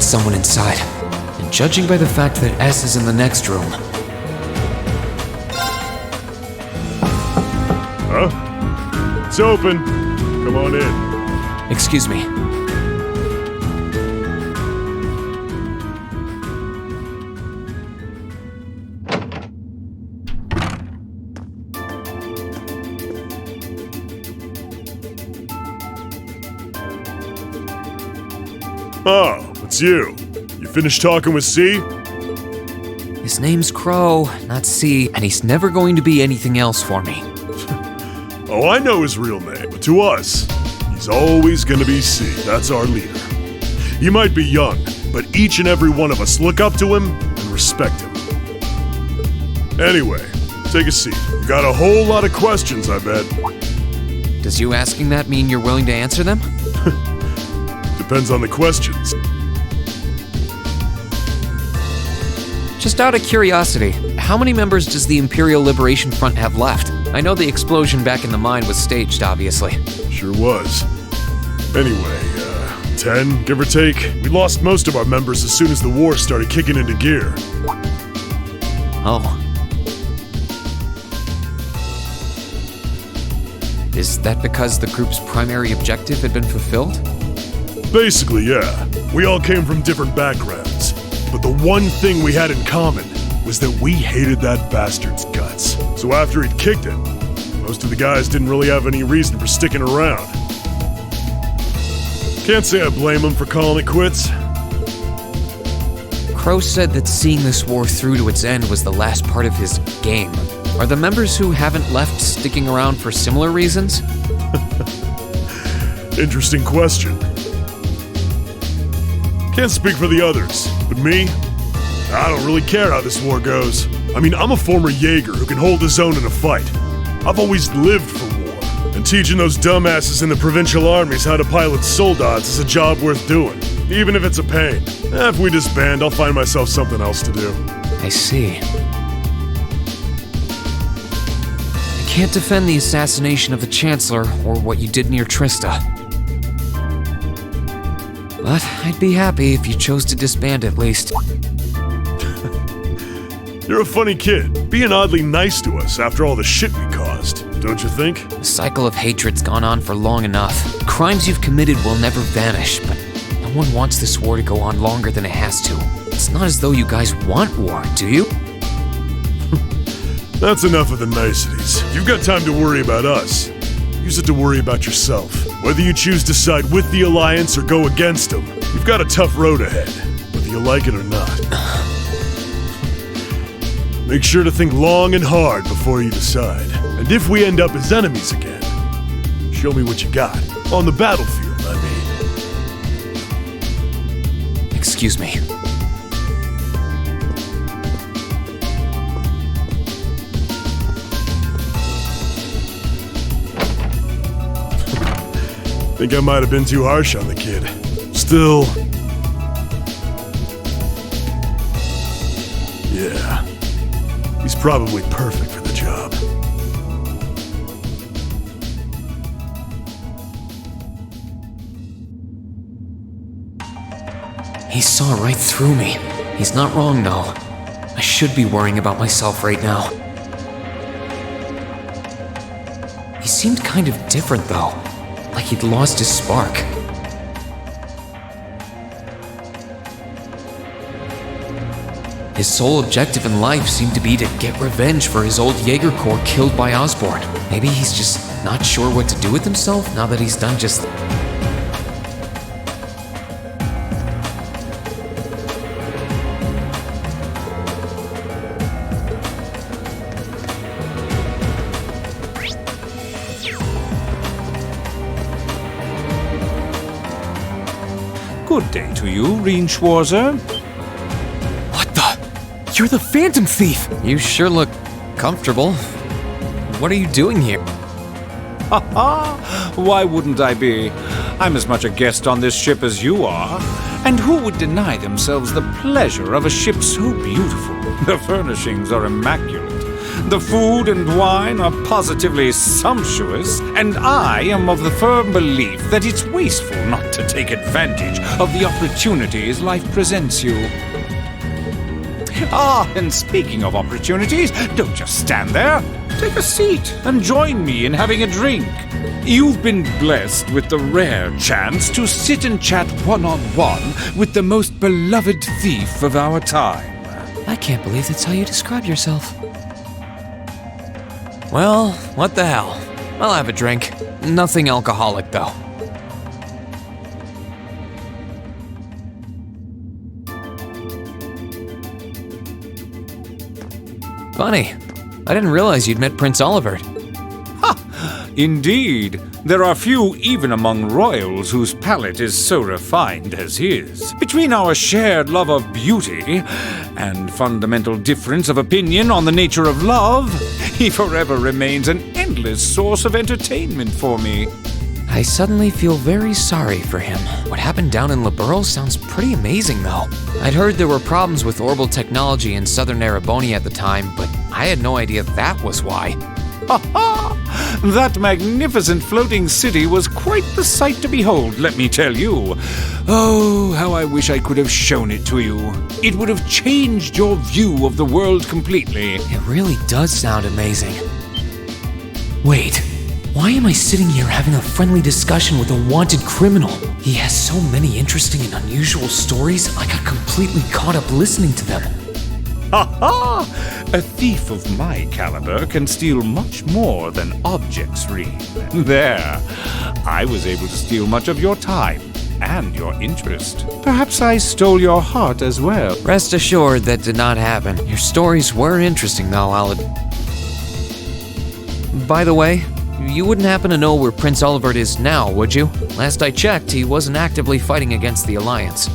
someone inside. And judging by the fact that S is in the next room... Huh? It's open. Come on in. Excuse me. Oh, it's you. You finished talking with C? His name's Crow, not C, and he's never going to be anything else for me. Oh, I know his real name, but to us, he's always gonna be C. That's our leader. He might be young, but each and every one of us look up to him and respect him. Anyway, take a seat. You got a whole lot of questions, I bet. Does you asking that mean you're willing to answer them? Depends on the questions. Just out of curiosity, how many members does the Imperial Liberation Front have left? I know the explosion back in the mine was staged, obviously. Sure was. Anyway, 10, give or take. We lost most of our members as soon as the war started kicking into gear. Oh. Is that because the group's primary objective had been fulfilled? Basically, yeah. We all came from different backgrounds. But the one thing we had in common was that we hated that bastard's guts. So after he'd kicked it, most of the guys didn't really have any reason for sticking around. Can't say I blame him for calling it quits. Crow said that seeing this war through to its end was the last part of his game. Are the members who haven't left sticking around for similar reasons? Interesting question. Can't speak for the others, but me? I don't really care how this war goes. I mean, I'm a former Jaeger who can hold his own in a fight. I've always lived for war, and teaching those dumbasses in the provincial armies how to pilot soldats is a job worth doing, even if it's a pain. If we disband, I'll find myself something else to do. I see. I can't defend the assassination of the Chancellor or what you did near Trista. But I'd be happy if you chose to disband at least. You're a funny kid, being oddly nice to us after all the shit we caused, don't you think? The cycle of hatred's gone on for long enough. Crimes you've committed will never vanish, but no one wants this war to go on longer than it has to. It's not as though you guys want war, do you? That's enough of the niceties. You've got time to worry about us. Use it to worry about yourself. Whether you choose to side with the Alliance or go against them, you've got a tough road ahead, whether you like it or not. Make sure to think long and hard before you decide. And if we end up as enemies again, show me what you got. On the battlefield, I mean. Excuse me. Think I might have been too harsh on the kid. Still... yeah. He's probably perfect for the job. He saw right through me. He's not wrong, though. I should be worrying about myself right now. He seemed kind of different, though. Like he'd lost his spark. His sole objective in life seemed to be to get revenge for his old Jaeger Corps killed by Osborn. Maybe he's just not sure what to do with himself now that he's done just... Good day to you, Reinschwarzer. What the? You're the Phantom Thief! You sure look comfortable. What are you doing here? Ha ha! Why wouldn't I be? I'm as much a guest on this ship as you are. And who would deny themselves the pleasure of a ship so beautiful? The furnishings are immaculate. The food and wine are positively sumptuous, and I am of the firm belief that it's wasteful not to take advantage advantage of the opportunities life presents you. Ah, and speaking of opportunities, don't just stand there. Take a seat and join me in having a drink. You've been blessed with the rare chance to sit and chat one-on-one with the most beloved thief of our time. I can't believe that's how you describe yourself. Well, what the hell? I'll have a drink. Nothing alcoholic, though. Funny. I didn't realize you'd met Prince Olivert. Indeed, there are few even among royals whose palate is so refined as his. Between our shared love of beauty and fundamental difference of opinion on the nature of love, he forever remains an endless source of entertainment for me. I suddenly feel very sorry for him. What happened down in Liberl sounds pretty amazing, though. I'd heard there were problems with orbital technology in southern Erebonia at the time, but I had no idea that was why. That magnificent floating city was quite the sight to behold, let me tell you. Oh, how I wish I could have shown it to you. It would have changed your view of the world completely. It really does sound amazing. Wait, why am I sitting here having a friendly discussion with a wanted criminal? He has so many interesting and unusual stories, I got completely caught up listening to them. A thief of my caliber can steal much more than objects read. There, I was able to steal much of your time and your interest. Perhaps I stole your heart as well. Rest assured that did not happen. Your stories were interesting, though, By the way, you wouldn't happen to know where Prince Olivert is now, would you? Last I checked, he wasn't actively fighting against the Alliance.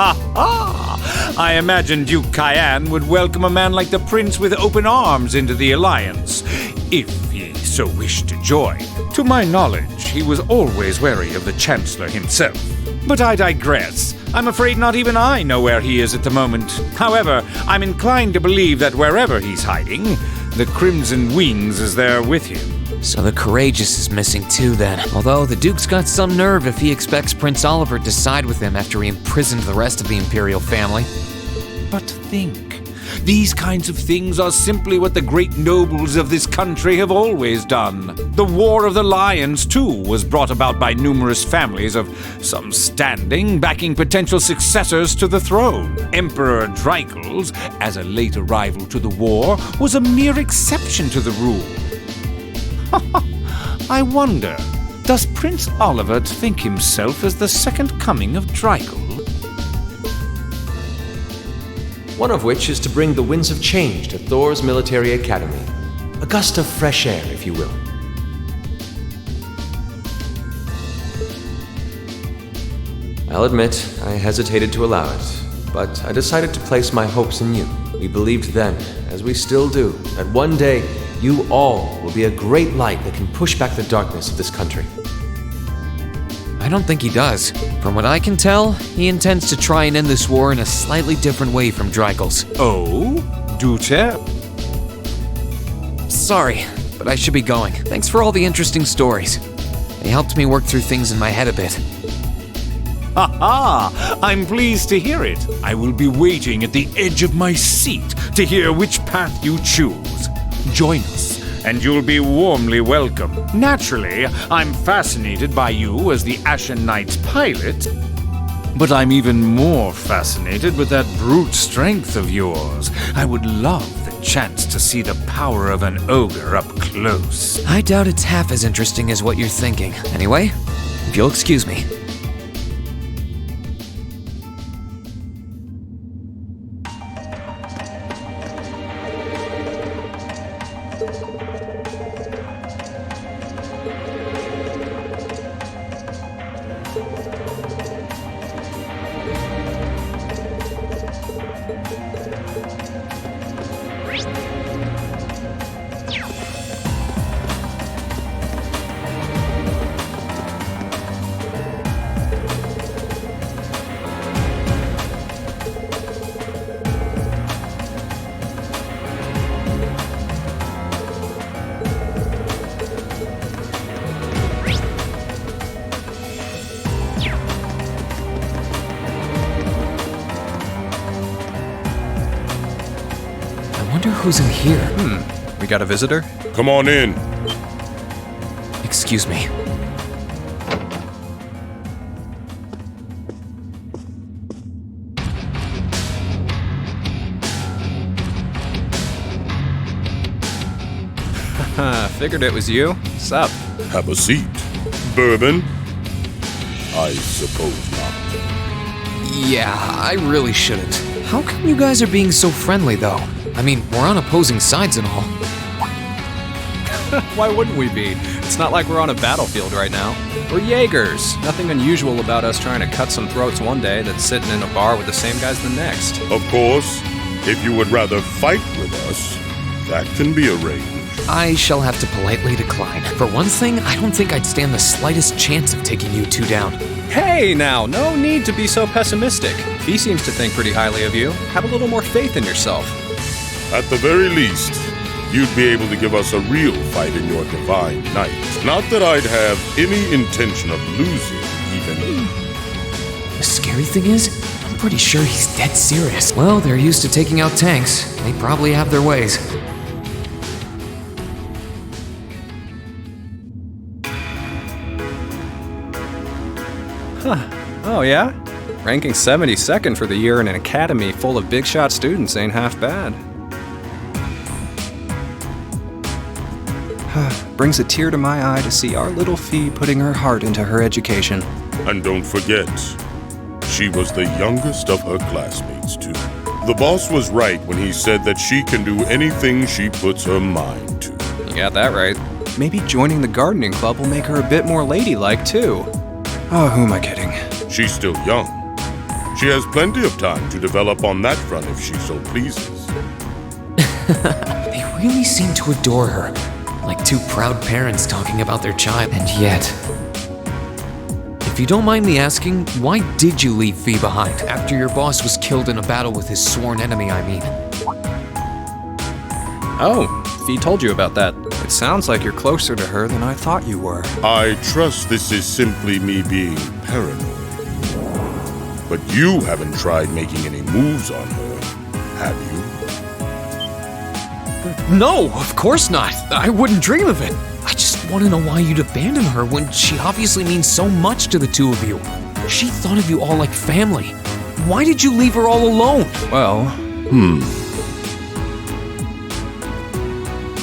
I imagine Duke Cayenne would welcome a man like the Prince with open arms into the Alliance, if he so wished to join. To my knowledge, he was always wary of the Chancellor himself. But I digress. I'm afraid not even I know where he is at the moment. However, I'm inclined to believe that wherever he's hiding, the Crimson Wings is there with him. So the Courageous is missing too, then. Although the Duke's got some nerve if he expects Prince Olivert to side with him after he imprisoned the rest of the Imperial family. But think, these kinds of things are simply what the great nobles of this country have always done. The War of the Lions, too, was brought about by numerous families of some standing backing potential successors to the throne. Emperor Dreichel's, as a late arrival to the war, was a mere exception to the rule. I wonder, does Prince Olivert think himself as the second coming of Dreichel? One of which is to bring the winds of change to Thor's military academy. A gust of fresh air, if you will. I'll admit, I hesitated to allow it, but I decided to place my hopes in you. We believed then, as we still do, that one day you all will be a great light that can push back the darkness of this country. I don't think he does. From what I can tell, he intends to try and end this war in a slightly different way from Dreichel's. Oh? Do tell. Sorry, but I should be going. Thanks for all the interesting stories. They helped me work through things in my head a bit. I'm pleased to hear it. I will be waiting at the edge of my seat to hear which path you choose. Join us, and you'll be warmly welcome. Naturally, I'm fascinated by you as the Ashen Knight's pilot, but I'm even more fascinated with that brute strength of yours. I would love the chance to see the power of an ogre up close. I doubt it's half as interesting as what you're thinking. Anyway, if you'll excuse me. who's in here. We got a visitor? Come on in. Excuse me. Figured it was you. Sup? Have a seat. Bourbon? I suppose not. Yeah, I really shouldn't. How come you guys are being so friendly, though? I mean, we're on opposing sides and all. Why wouldn't we be? It's not like we're on a battlefield right now. We're Jaegers. Nothing unusual about us trying to cut some throats one day than sitting in a bar with the same guys the next. Of course, if you would rather fight with us, that can be arranged. I shall have to politely decline. For one thing, I don't think I'd stand the slightest chance of taking you two down. Hey now, no need to be so pessimistic. He seems to think pretty highly of you. Have a little more faith in yourself. At the very least, you'd be able to give us a real fight in your divine night. Not that I'd have any intention of losing, even. The scary thing is, I'm pretty sure he's dead serious. Well, they're used to taking out tanks. They probably have their ways. Oh yeah? Ranking 72nd for the year in an academy full of big shot students ain't half bad. Brings a tear to my eye to see our little Fee putting her heart into her education. And don't forget, she was the youngest of her classmates, too. The boss was right when he said that she can do anything she puts her mind to. You got that right. Maybe joining the gardening club will make her a bit more ladylike, too. Oh, who am I kidding? She's still young. She has plenty of time to develop on that front if she so pleases. They really seem to adore her. Like two proud parents talking about their child. And yet... If you don't mind me asking, why did you leave Fee behind? After your boss was killed in a battle with his sworn enemy, I mean. Oh, Fee told you about that. It sounds like you're closer to her than I thought you were. I trust this is simply me being paranoid. But you haven't tried making any moves on her, have you? No, of course not. I wouldn't dream of it. I just want to know why you'd abandon her when she obviously means so much to the two of you. She thought of you all like family. Why did you leave her all alone? Well...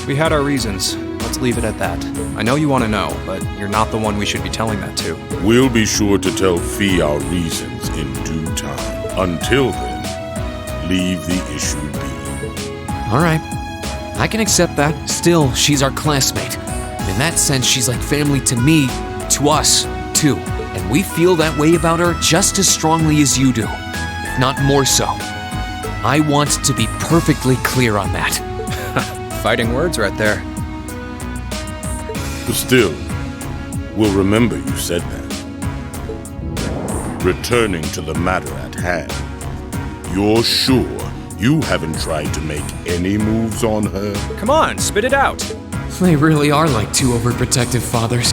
We had our reasons. Let's leave it at that. I know you want to know, but you're not the one we should be telling that to. We'll be sure to tell Fee our reasons in due time. Until then, leave the issue be. All right. I can accept that. Still, she's our classmate. And in that sense, she's like family to me, to us, too. And we feel that way about her just as strongly as you do, if not more so. I want to be perfectly clear on that. Fighting words right there. Still, we'll remember you said that. Returning to the matter at hand, you're sure you haven't tried to make any moves on her? Come on, spit it out. They really are like two overprotective fathers.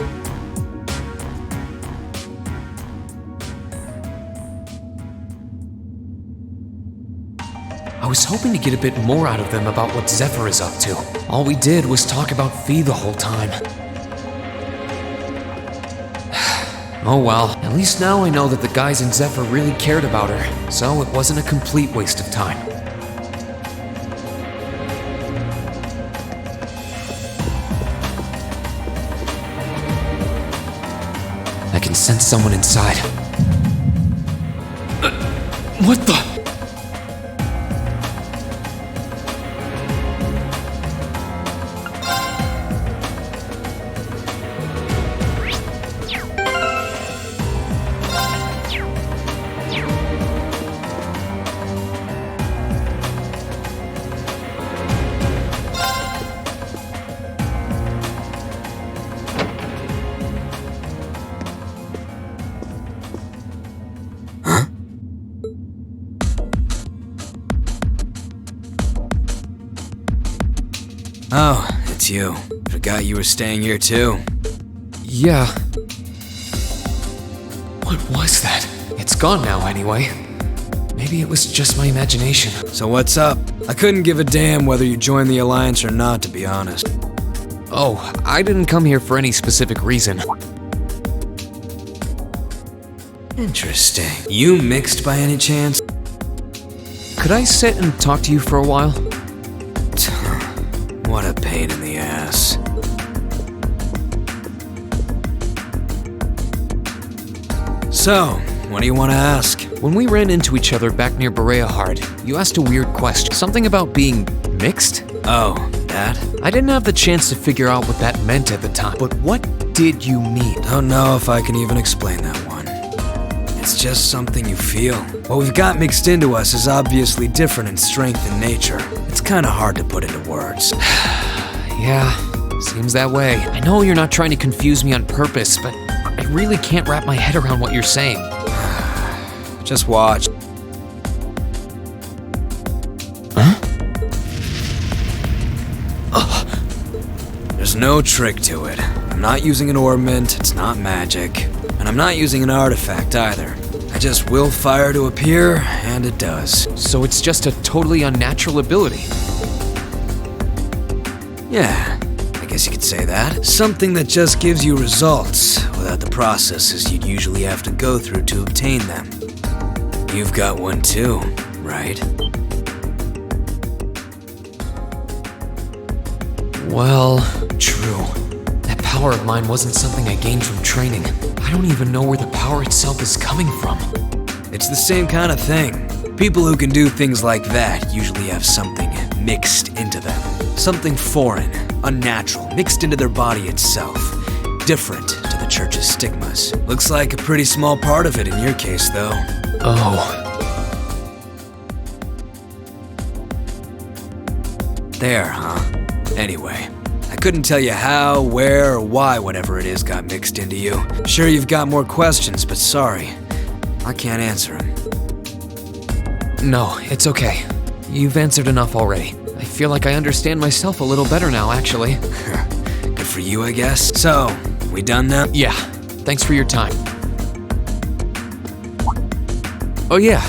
I was hoping to get a bit more out of them about what Zephyr is up to. All we did was talk about Fee the whole time. Oh well, at least now I know that the guys in Zephyr really cared about her, so it wasn't a complete waste of time. I can sense someone inside. What the? Oh, it's you. Forgot you were staying here too. Yeah. What was that? It's gone now anyway. Maybe it was just my imagination. So what's up? I couldn't give a damn whether you joined the Alliance or not, to be honest. Oh, I didn't come here for any specific reason. Interesting. You mixed by any chance? Could I sit and talk to you for a while? What a pain in the ass. So, what do you want to ask? When we ran into each other back near Berea Hard, you asked a weird question. Something about being mixed? Oh, that? I didn't have the chance to figure out what that meant at the time, but what did you mean? Don't know if I can even explain that one. It's just something you feel. What we've got mixed into us is obviously different in strength and nature. It's kinda hard to put into words. Yeah, seems that way. I know you're not trying to confuse me on purpose, but I really can't wrap my head around what you're saying. Just watch. Huh? There's no trick to it. I'm not using an ornament, it's not magic. And I'm not using an artifact either. I just will fire to appear, and it does. So it's just a totally unnatural ability. Yeah, I guess you could say that. Something that just gives you results, without the processes you'd usually have to go through to obtain them. You've got one too, right? Well, true. That power of mine wasn't something I gained from training. I don't even know where the power itself is coming from. It's the same kind of thing. People who can do things like that usually have something mixed into them. Something foreign, unnatural, mixed into their body itself. Different to the church's stigmas. Looks like a pretty small part of it in your case, though. Oh. There, huh? Anyway, I couldn't tell you how, where, or why whatever it is got mixed into you. Sure, you've got more questions, but sorry. I can't answer them. No, it's okay. You've answered enough already. I feel like I understand myself a little better now, actually. Good for you, I guess. So, we done now? Yeah, thanks for your time. Oh yeah,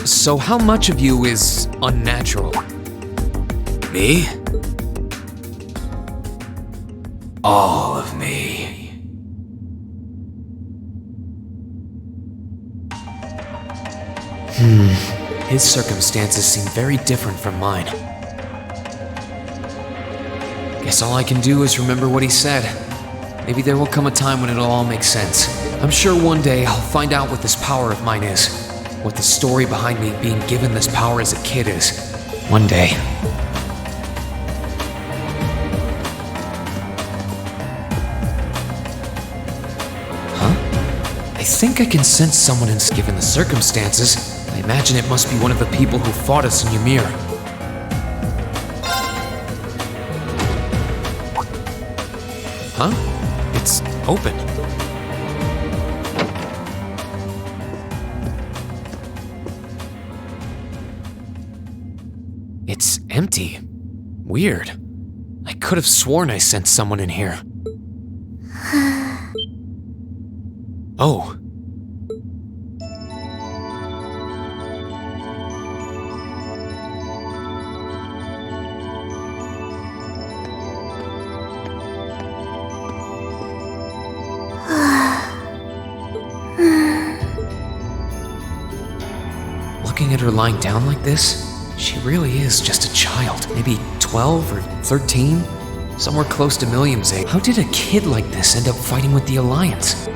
so how much of you is unnatural? Me? All of me. His circumstances seem very different from mine. Guess all I can do is remember what he said. Maybe there will come a time when it'll all make sense. I'm sure one day I'll find out what this power of mine is. What the story behind me being given this power as a kid is. One day. I think I can sense someone given the circumstances. I imagine it must be one of the people who fought us in Ymir. Huh? It's open. It's empty. Weird. I could have sworn I sensed someone in here. Oh. Looking at her lying down like this, she really is just a child. Maybe 12 or 13? Somewhere close to Milliam's age. How did a kid like this end up fighting with the Alliance?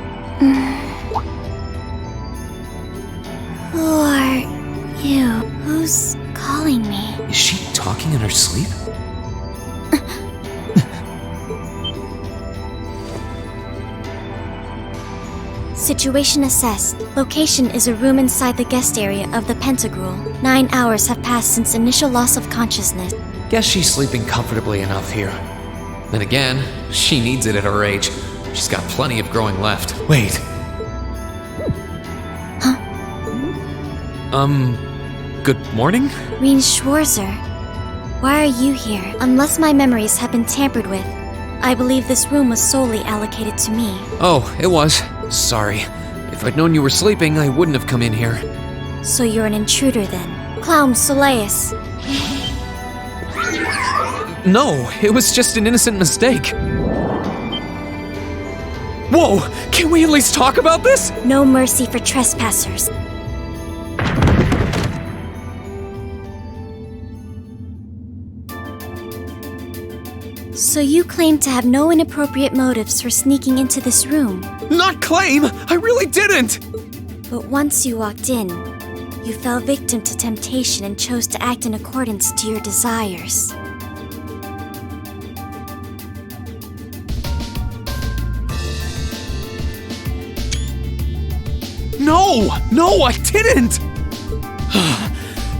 Who are you? Who's calling me? Is she talking in her sleep? Situation assessed. Location is a room inside the guest area of the Pentagram. 9 hours have passed since initial loss of consciousness. Guess she's sleeping comfortably enough here. Then again, she needs it at her age. She's got plenty of growing left. Wait. Huh? Good morning? Reen Schwarzer. Why are you here? Unless my memories have been tampered with, I believe this room was solely allocated to me. Oh, it was. Sorry. If I'd known you were sleeping, I wouldn't have come in here. So you're an intruder then. Clown Soleus. No, it was just an innocent mistake. Whoa, can we at least talk about this? No mercy for trespassers. So you claim to have no inappropriate motives for sneaking into this room. Not claim! I really didn't! But once you walked in, you fell victim to temptation and chose to act in accordance to your desires. No, I didn't!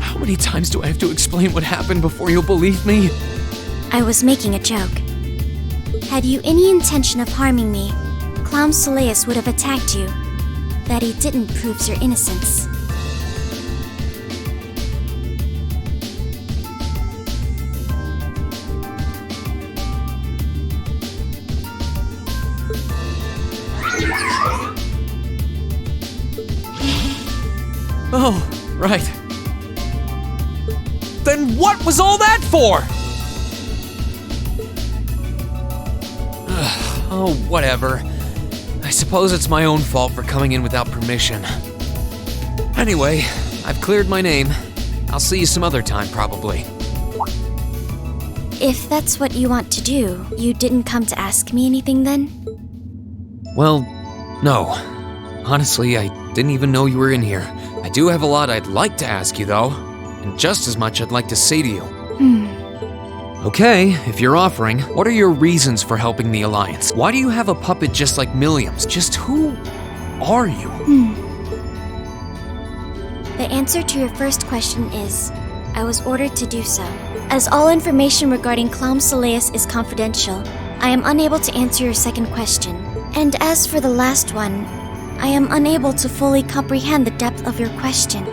How many times do I have to explain what happened before you'll believe me? I was making a joke. Had you any intention of harming me, Clown Soleus would have attacked you. That he didn't proves your innocence. Oh, right. Then what was all that for? Oh, whatever. I suppose it's my own fault for coming in without permission. Anyway, I've cleared my name. I'll see you some other time, probably. If that's what you want to do, you didn't come to ask me anything then? Well, no. Honestly, I didn't even know you were in here. I do have a lot I'd like to ask you, though, and just as much I'd like to say to you. Okay, if you're offering, what are your reasons for helping the Alliance? Why do you have a puppet just like Milliam's? Just who are you? The answer to your first question is, I was ordered to do so. As all information regarding Clown Soleus is confidential, I am unable to answer your second question. And as for the last one, I am unable to fully comprehend the depth of your question.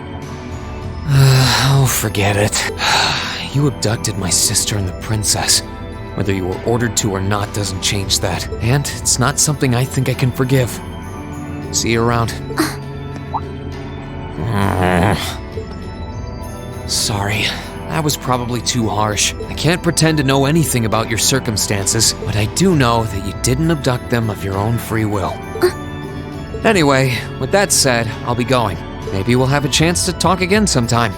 Oh, forget it. You abducted my sister and the princess. Whether you were ordered to or not doesn't change that. And it's not something I think I can forgive. See you around. Sorry, that was probably too harsh. I can't pretend to know anything about your circumstances, but I do know that you didn't abduct them of your own free will. Anyway, with that said, I'll be going. Maybe we'll have a chance to talk again sometime.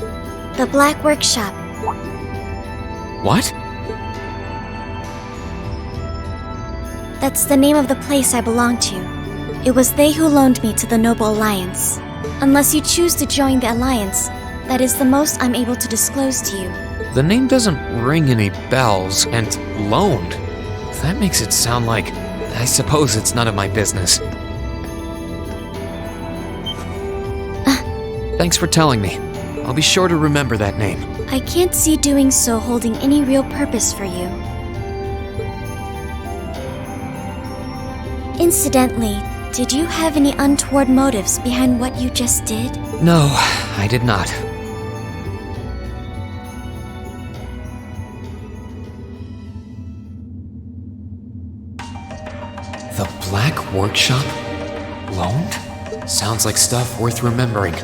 The Black Workshop. What? That's the name of the place I belong to. It was they who loaned me to the Noble Alliance. Unless you choose to join the Alliance, that is the most I'm able to disclose to you. The name doesn't ring any bells, and loaned. That makes it sound like, I suppose it's none of my business. Thanks for telling me. I'll be sure to remember that name. I can't see doing so holding any real purpose for you. Incidentally, did you have any untoward motives behind what you just did? No, I did not. The Black Workshop? Loaned? Sounds like stuff worth remembering.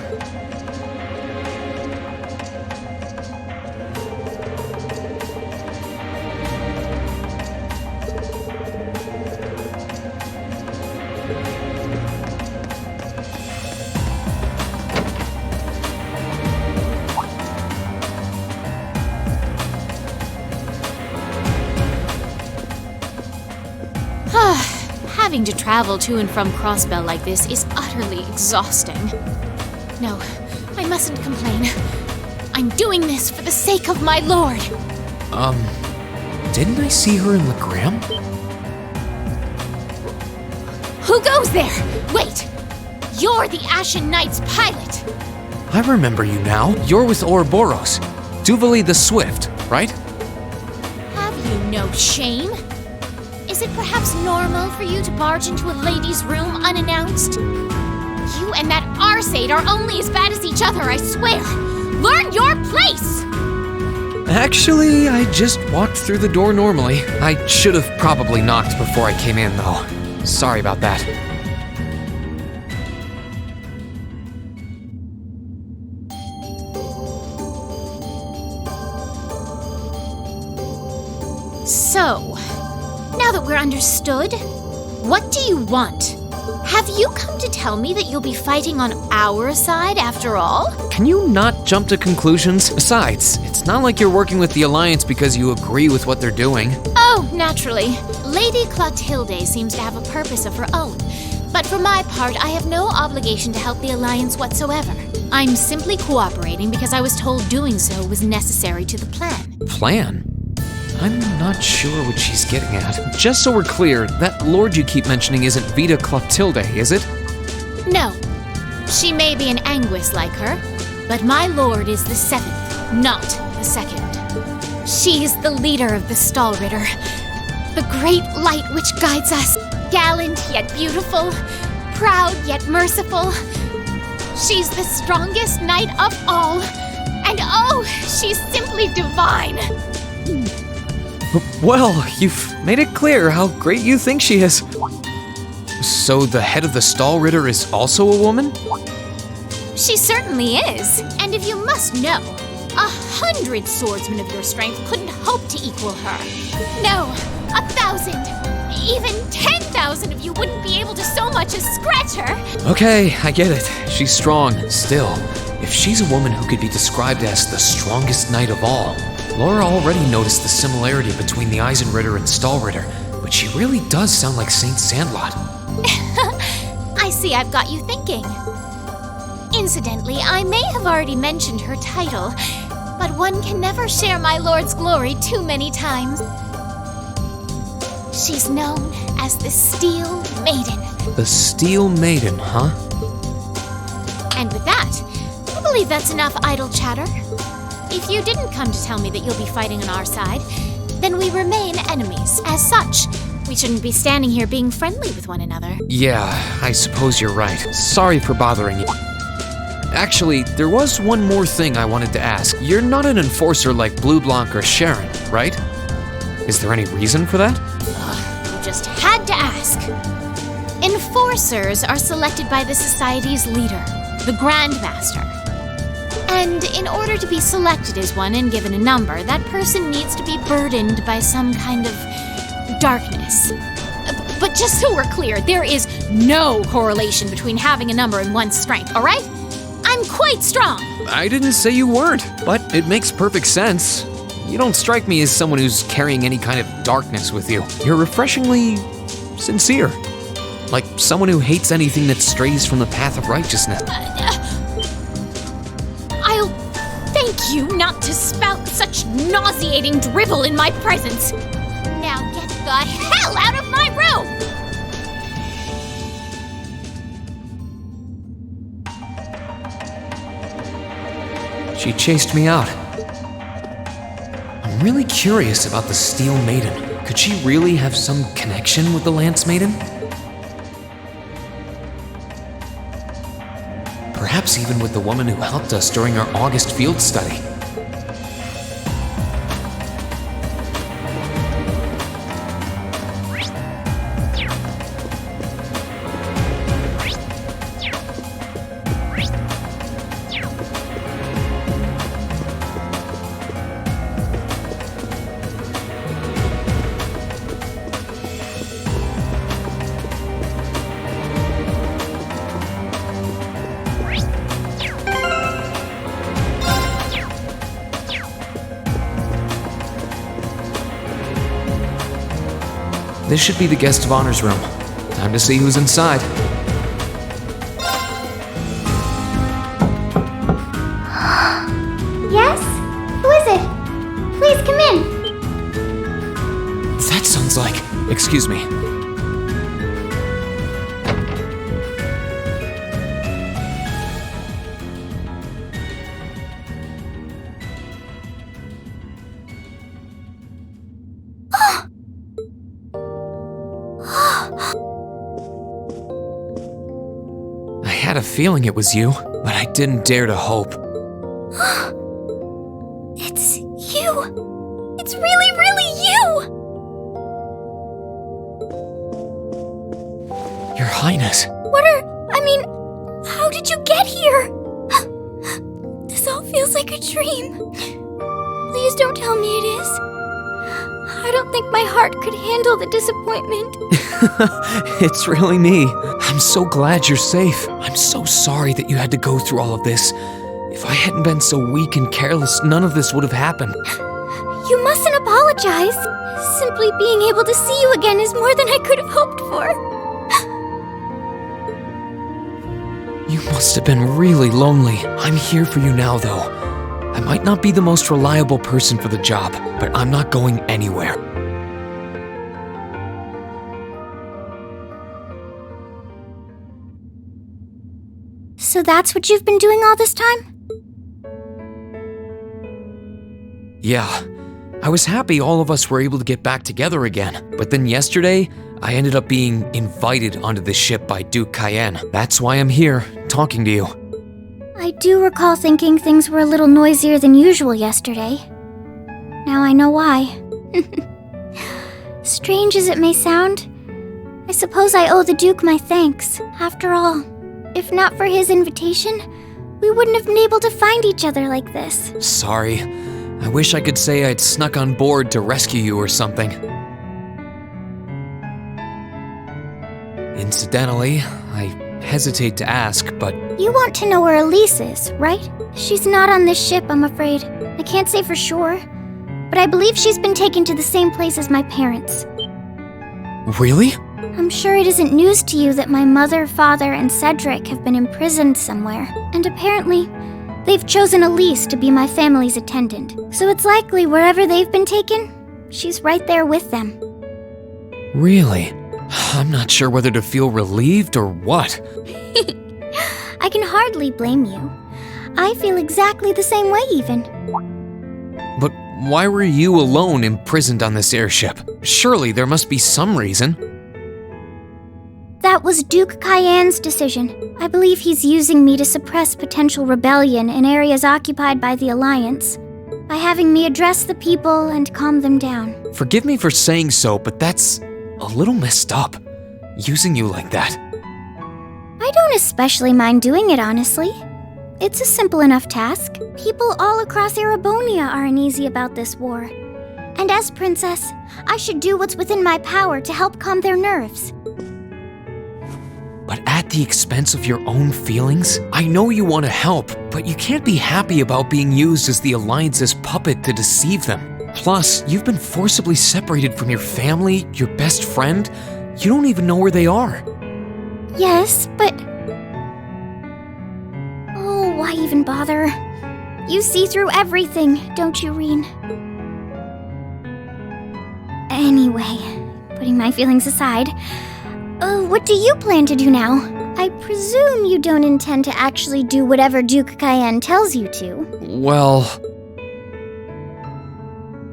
Having to travel to and from Crossbell like this is utterly exhausting. No, I mustn't complain. I'm doing this for the sake of my lord. Didn't I see her in Legram? Who goes there? Wait! You're the Ashen Knight's pilot! I remember you now. You're with Ouroboros. Duvali the Swift, right? Have you no shame? Is it perhaps normal for you to barge into a lady's room unannounced? You and that Arseid are only as bad as each other, I swear! Learn your place! Actually, I just walked through the door normally. I should have probably knocked before I came in, though. Sorry about that. So, now that we're understood, what do you want? Have you come to tell me that you'll be fighting on our side after all? Can you not jump to conclusions? Besides, it's not like you're working with the Alliance because you agree with what they're doing. Oh, naturally. Lady Clotilde seems to have a purpose of her own. But for my part, I have no obligation to help the Alliance whatsoever. I'm simply cooperating because I was told doing so was necessary to the plan. Plan? I'm not sure what she's getting at. Just so we're clear, that lord you keep mentioning isn't Vita Clotilde, is it? No. She may be an Anguis like her, but my lord is the 7th, not the 2nd. She is the leader of the Stahlritter, the great light which guides us. Gallant yet beautiful, proud yet merciful. She's the strongest knight of all, and oh, she's simply divine. Well, you've made it clear how great you think she is. So the head of the Stahlritter is also a woman? She certainly is, and if you must know, 100 swordsmen of your strength couldn't hope to equal her. No, 1,000, even 10,000 of you wouldn't be able to so much as scratch her. Okay, I get it. She's strong. Still, if she's a woman who could be described as the strongest knight of all, Laura already noticed the similarity between the Eisenritter and Stahlritter, but she really does sound like Saint Sandlot. I see I've got you thinking. Incidentally, I may have already mentioned her title, but one can never share my lord's glory too many times. She's known as the Steel Maiden. The Steel Maiden, huh? And with that, I believe that's enough idle chatter. If you didn't come to tell me that you'll be fighting on our side, then we remain enemies. As such, we shouldn't be standing here being friendly with one another. Yeah, I suppose you're right. Sorry for bothering you. Actually, there was one more thing I wanted to ask. You're not an enforcer like Blue Blanc or Sharon, right? Is there any reason for that? You just had to ask. Enforcers are selected by the Society's leader, the Grand Master. And in order to be selected as one and given a number, that person needs to be burdened by some kind of darkness. But just so we're clear, there is no correlation between having a number and one's strength, all right? I'm quite strong. I didn't say you weren't, but it makes perfect sense. You don't strike me as someone who's carrying any kind of darkness with you. You're refreshingly sincere. Like someone who hates anything that strays from the path of righteousness. I'll thank you not to spout such nauseating drivel in my presence. Now get the hell out of my room! She chased me out. I'm really curious about the Steel Maiden. Could she really have some connection with the Lance Maiden? Perhaps even with the woman who helped us during our August field study. This should be the guest of honor's room. Time to see who's inside. Yes? Who is it? Please come in. That sounds like... Excuse me. I had a feeling it was you, but I didn't dare to hope. It's you! It's really, really you! Your Highness. How did you get here? This all feels like a dream. Please don't tell me it is. I don't think my heart could handle the disappointment. It's really me. I'm so glad you're safe. I'm so sorry that you had to go through all of this. If I hadn't been so weak and careless, none of this would have happened. You mustn't apologize. Simply being able to see you again is more than I could have hoped for. You must have been really lonely. I'm here for you now, though. I might not be the most reliable person for the job, but I'm not going anywhere. So that's what you've been doing all this time? Yeah. I was happy all of us were able to get back together again, but then yesterday, I ended up being invited onto the ship by Duke Cayenne. That's why I'm here, talking to you. I do recall thinking things were a little noisier than usual yesterday. Now I know why. Strange as it may sound, I suppose I owe the Duke my thanks. After all, if not for his invitation, we wouldn't have been able to find each other like this. Sorry. I wish I could say I'd snuck on board to rescue you or something. Incidentally, I hesitate to ask, but You want to know where Elise is, right? She's not on this ship, I'm afraid. I can't say for sure, but I believe she's been taken to the same place as my parents. really? I'm sure it isn't news to you that my mother, father, and Cedric have been imprisoned somewhere, and apparently, they've chosen Elise to be my family's attendant. So it's likely wherever they've been taken, she's right there with them. Really? I'm not sure whether to feel relieved or what. I can hardly blame you. I feel exactly the same way, even. But why were you alone imprisoned on this airship? Surely there must be some reason. That was Duke Cayenne's decision. I believe he's using me to suppress potential rebellion in areas occupied by the Alliance, by having me address the people and calm them down. Forgive me for saying so, but that's a little messed up. Using you like that. I don't especially mind doing it, honestly. It's a simple enough task. People all across Erebonia are uneasy about this war. And as princess, I should do what's within my power to help calm their nerves. But at the expense of your own feelings? I know you want to help, but you can't be happy about being used as the Alliance's puppet to deceive them. Plus, you've been forcibly separated from your family, your best friend. You don't even know where they are. Yes, but... Oh, why even bother? You see through everything, don't you, Reen? Anyway, putting my feelings aside, what do you plan to do now? I presume you don't intend to actually do whatever Duke Cayenne tells you to. Well,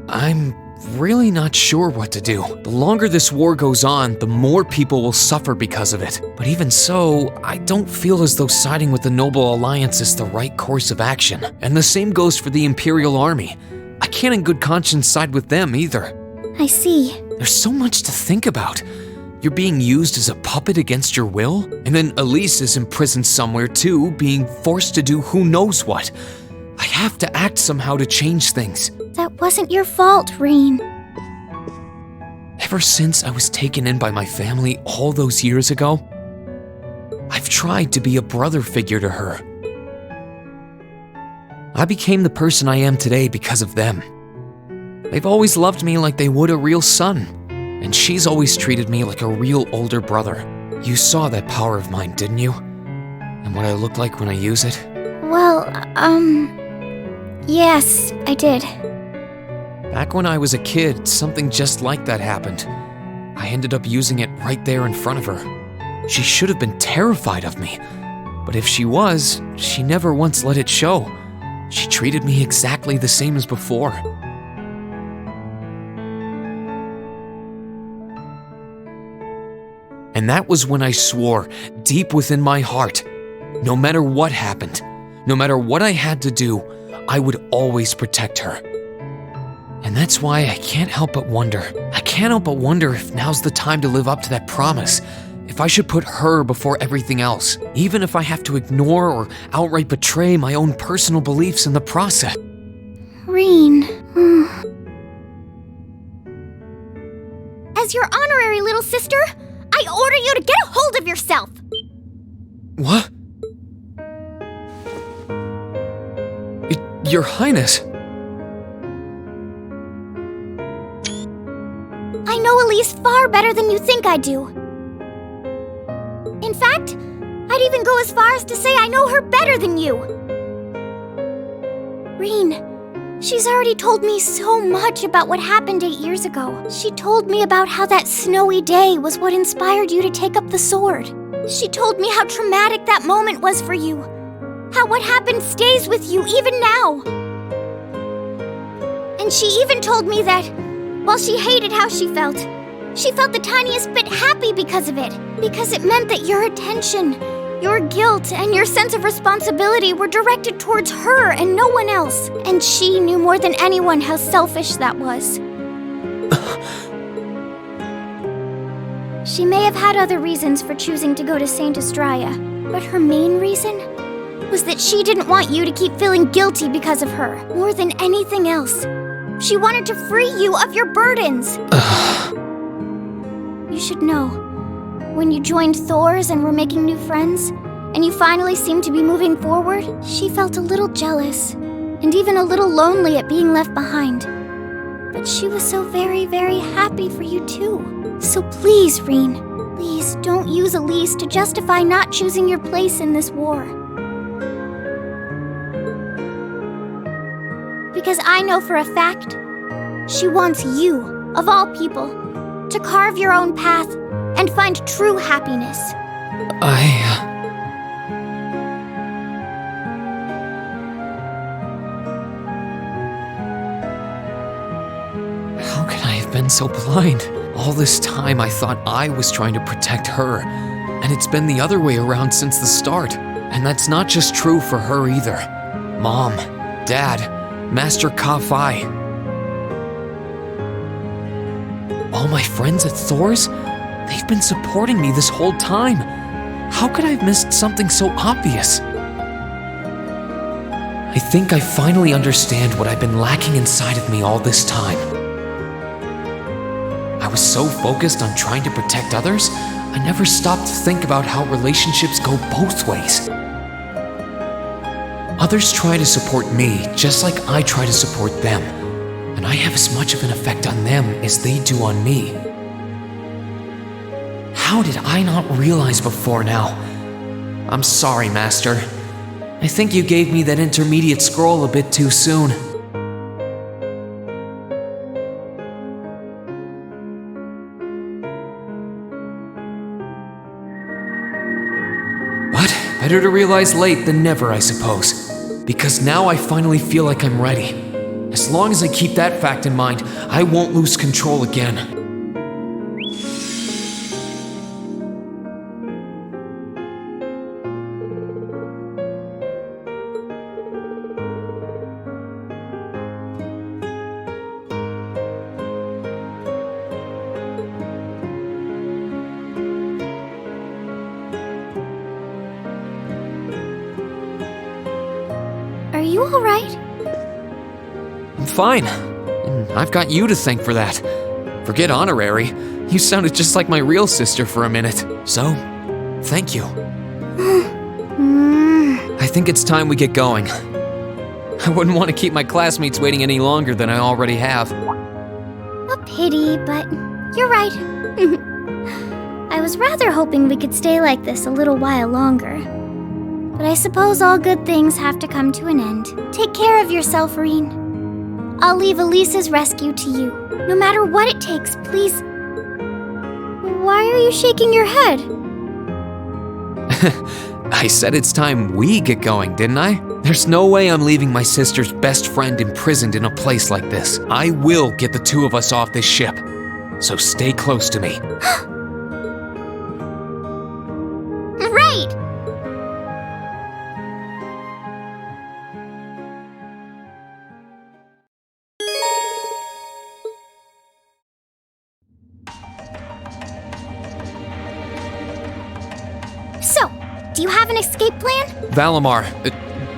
I'm really not sure what to do. The longer this war goes on, the more people will suffer because of it. But even so, I don't feel as though siding with the Noble Alliance is the right course of action. And the same goes for the Imperial Army. I can't in good conscience side with them either. I see. There's so much to think about. You're being used as a puppet against your will? And then Elise is imprisoned somewhere too, being forced to do who knows what. I have to act somehow to change things. That wasn't your fault, Reen. Ever since I was taken in by my family all those years ago, I've tried to be a brother figure to her. I became the person I am today because of them. They've always loved me like they would a real son, and she's always treated me like a real older brother. You saw that power of mine, didn't you? And what I look like when I use it? Well, yes, I did. Back when I was a kid, something just like that happened. I ended up using it right there in front of her. She should have been terrified of me, but if she was, she never once let it show. She treated me exactly the same as before. And that was when I swore, deep within my heart, no matter what happened, no matter what I had to do, I would always protect her. And that's why I can't help but wonder. I can't help but wonder if now's the time to live up to that promise. If I should put her before everything else, even if I have to ignore or outright betray my own personal beliefs in the process. Reen. As your honorary little sister, I order you to get a hold of yourself! What? Your Highness. I know Elise far better than you think I do. In fact, I'd even go as far as to say I know her better than you. Reen, she's already told me so much about what happened 8 years ago. She told me about how that snowy day was what inspired you to take up the sword. She told me how traumatic that moment was for you. How what happened stays with you even now. And she even told me that, while she hated how she felt the tiniest bit happy because of it. Because it meant that your attention, your guilt, and your sense of responsibility were directed towards her and no one else. And she knew more than anyone how selfish that was. She may have had other reasons for choosing to go to Saint Estrella, but her main reason was that she didn't want you to keep feeling guilty because of her, more than anything else. She wanted to free you of your burdens. You should know, when you joined Thor's and were making new friends, and you finally seemed to be moving forward, she felt a little jealous, and even a little lonely at being left behind. But she was so very, very happy for you too. So please, Reen, please don't use Elise to justify not choosing your place in this war. Because I know for a fact, she wants you, of all people, to carve your own path and find true happiness. How could I have been so blind? All this time I thought I was trying to protect her, and it's been the other way around since the start. And that's not just true for her either. Mom, Dad, Master Ka-Fai. All my friends at Thor's? They've been supporting me this whole time. How could I have missed something so obvious? I think I finally understand what I've been lacking inside of me all this time. I was so focused on trying to protect others, I never stopped to think about how relationships go both ways. Others try to support me just like I try to support them, and I have as much of an effect on them as they do on me. How did I not realize before now? I'm sorry, Master. I think you gave me that intermediate scroll a bit too soon. But better to realize late than never, I suppose. Because now I finally feel like I'm ready. As long as I keep that fact in mind, I won't lose control again. Are you alright? I'm fine. And I've got you to thank for that. Forget honorary. You sounded just like my real sister for a minute. So, thank you. I think it's time we get going. I wouldn't want to keep my classmates waiting any longer than I already have. A pity, but you're right. I was rather hoping we could stay like this a little while longer. But I suppose all good things have to come to an end. Take care of yourself, Reen. I'll leave Elise's rescue to you. No matter what it takes, please. Why are you shaking your head? I said it's time we get going, didn't I? There's no way I'm leaving my sister's best friend imprisoned in a place like this. I will get the two of us off this ship. So stay close to me. Right! So, do you have an escape plan? Valimar,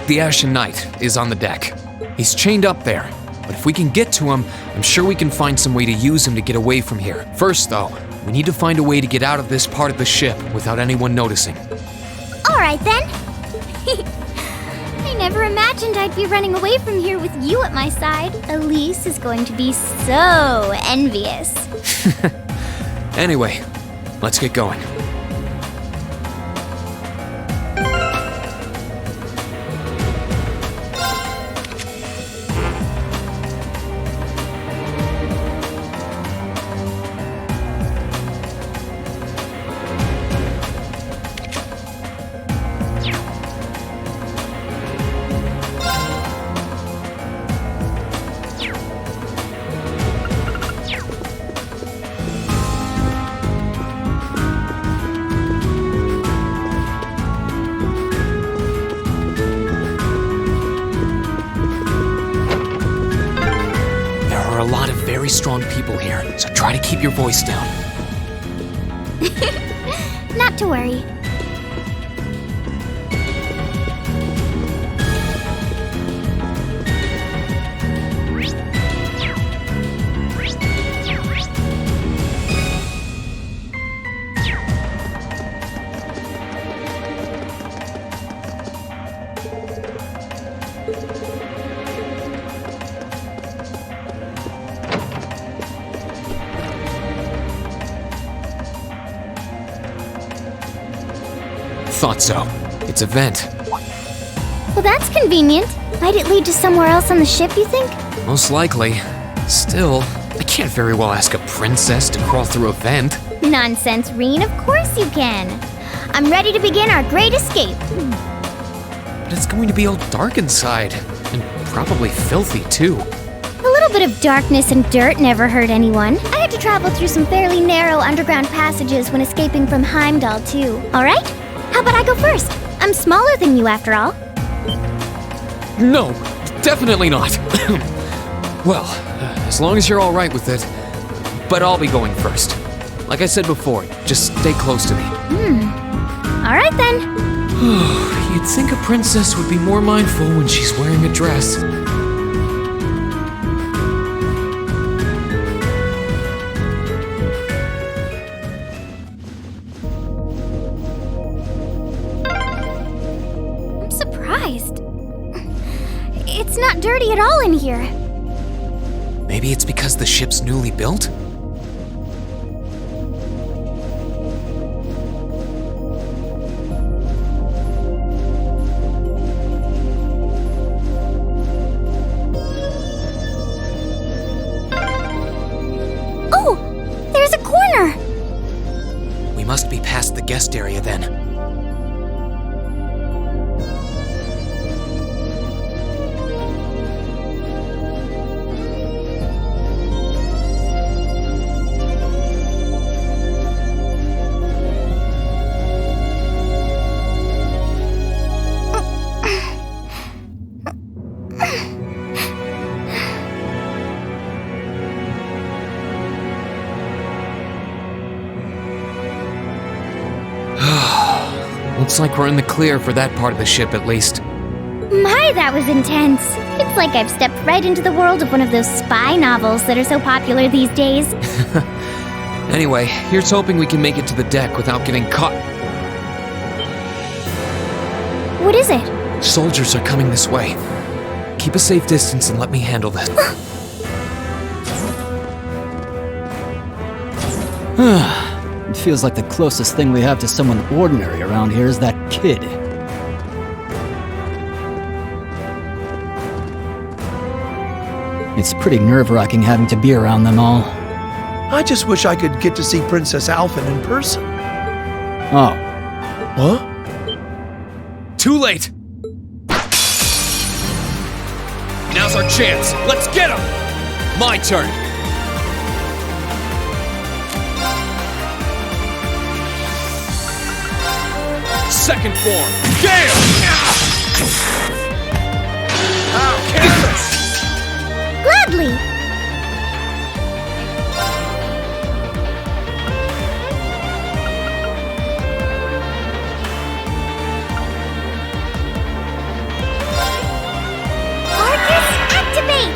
the Ashen Knight, is on the deck. He's chained up there. But if we can get to him, I'm sure we can find some way to use him to get away from here. First, though, we need to find a way to get out of this part of the ship without anyone noticing. Alright then. I never imagined I'd be running away from here with you at my side. Elise is going to be so envious. Anyway, let's get going. A lot of very strong people here, so try to keep your voice down. Not to worry. Thought so. It's a vent. Well, that's convenient. Might it lead to somewhere else on the ship, you think? Most likely. Still, I can't very well ask a princess to crawl through a vent. Nonsense, Reen. Of course you can. I'm ready to begin our great escape. But it's going to be all dark inside, and probably filthy too. A little bit of darkness and dirt never hurt anyone. I had to travel through some fairly narrow underground passages when escaping from Heimdall, too. Alright? How about I go first? I'm smaller than you, after all. No, definitely not. Well, as long as you're all right with it. But I'll be going first. Like I said before, just stay close to me. Alright then. You'd think a princess would be more mindful when she's wearing a dress. I'm surprised. It's not dirty at all in here. Maybe it's because the ship's newly built? Oh! There's a corner! We must be past the guest area then. Looks like we're in the clear for that part of the ship, at least. My, that was intense. It's like I've stepped right into the world of one of those spy novels that are so popular these days. Anyway, here's hoping we can make it to the deck without getting caught. What is it? Soldiers are coming this way. Keep a safe distance and let me handle this. It feels like the closest thing we have to someone ordinary around here is that kid. It's pretty nerve-wracking having to be around them all. I just wish I could get to see Princess Alphen in person. Oh. What? Too late! Now's our chance! Let's get him! My turn! Second form! Gale! Gladly! Arcus, activate!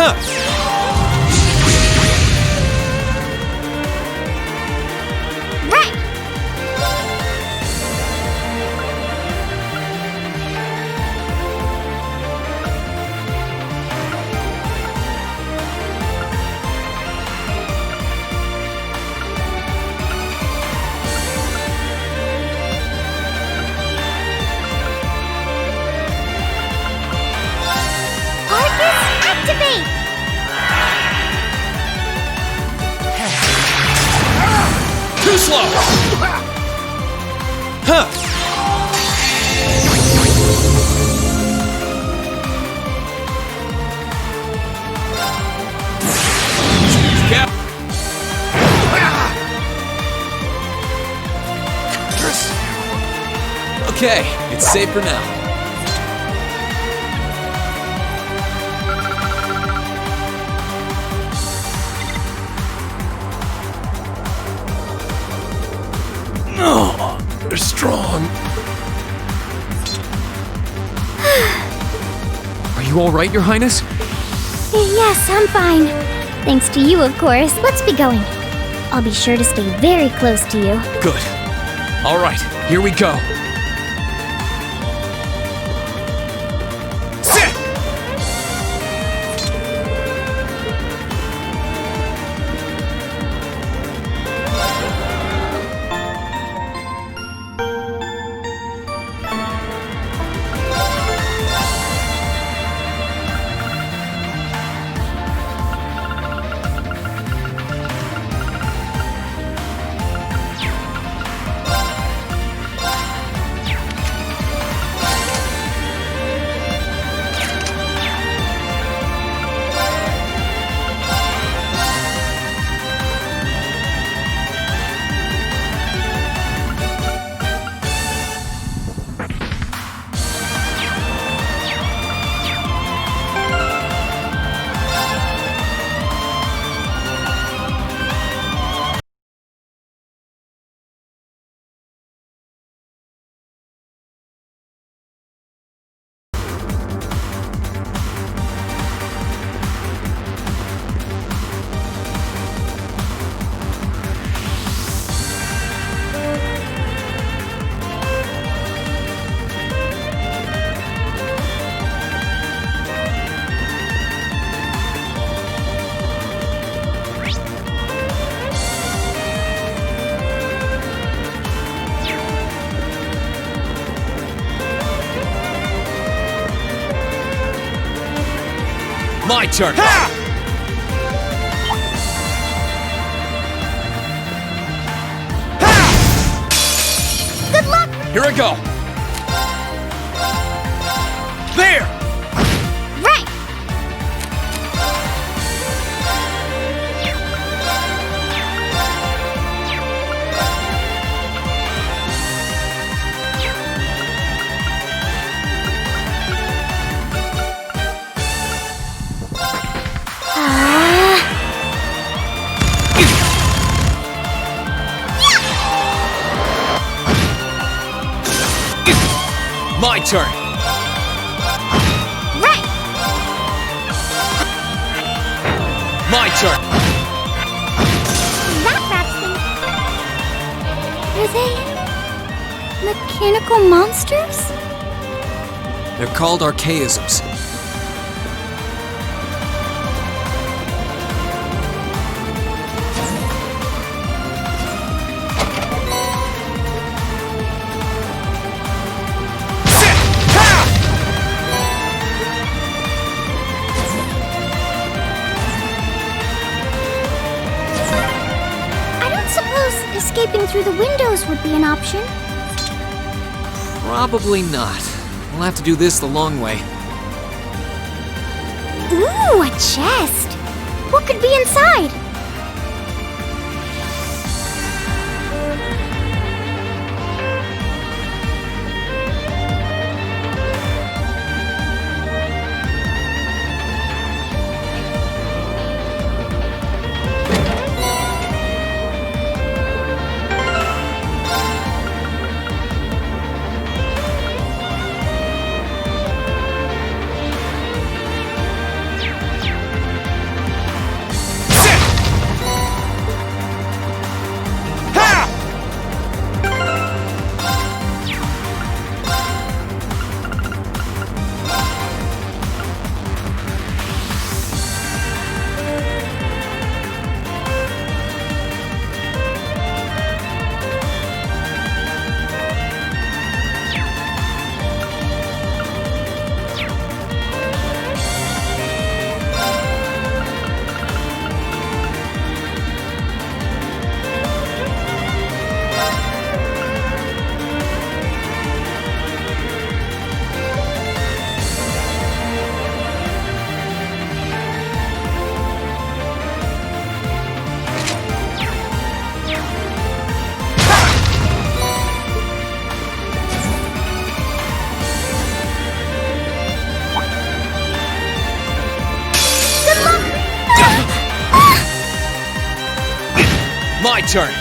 Huh! Right! Arcus, activate! Too slow! Huh! Cap. Okay, it's safe for now. Oh, they're strong. Are you all right, Your Highness? Yes, I'm fine. Thanks to you, of course. Let's be going. I'll be sure to stay very close to you. Good. All right, here we go. Sit! My turn. Good luck! Here I go. There! Right! My turn. Right! My turn. That wraps things. Are they mechanical monsters? They're called archaisms. Escaping through the windows would be an option. Probably not. We'll have to do this the long way. Ooh, a chest! What could be inside? turn.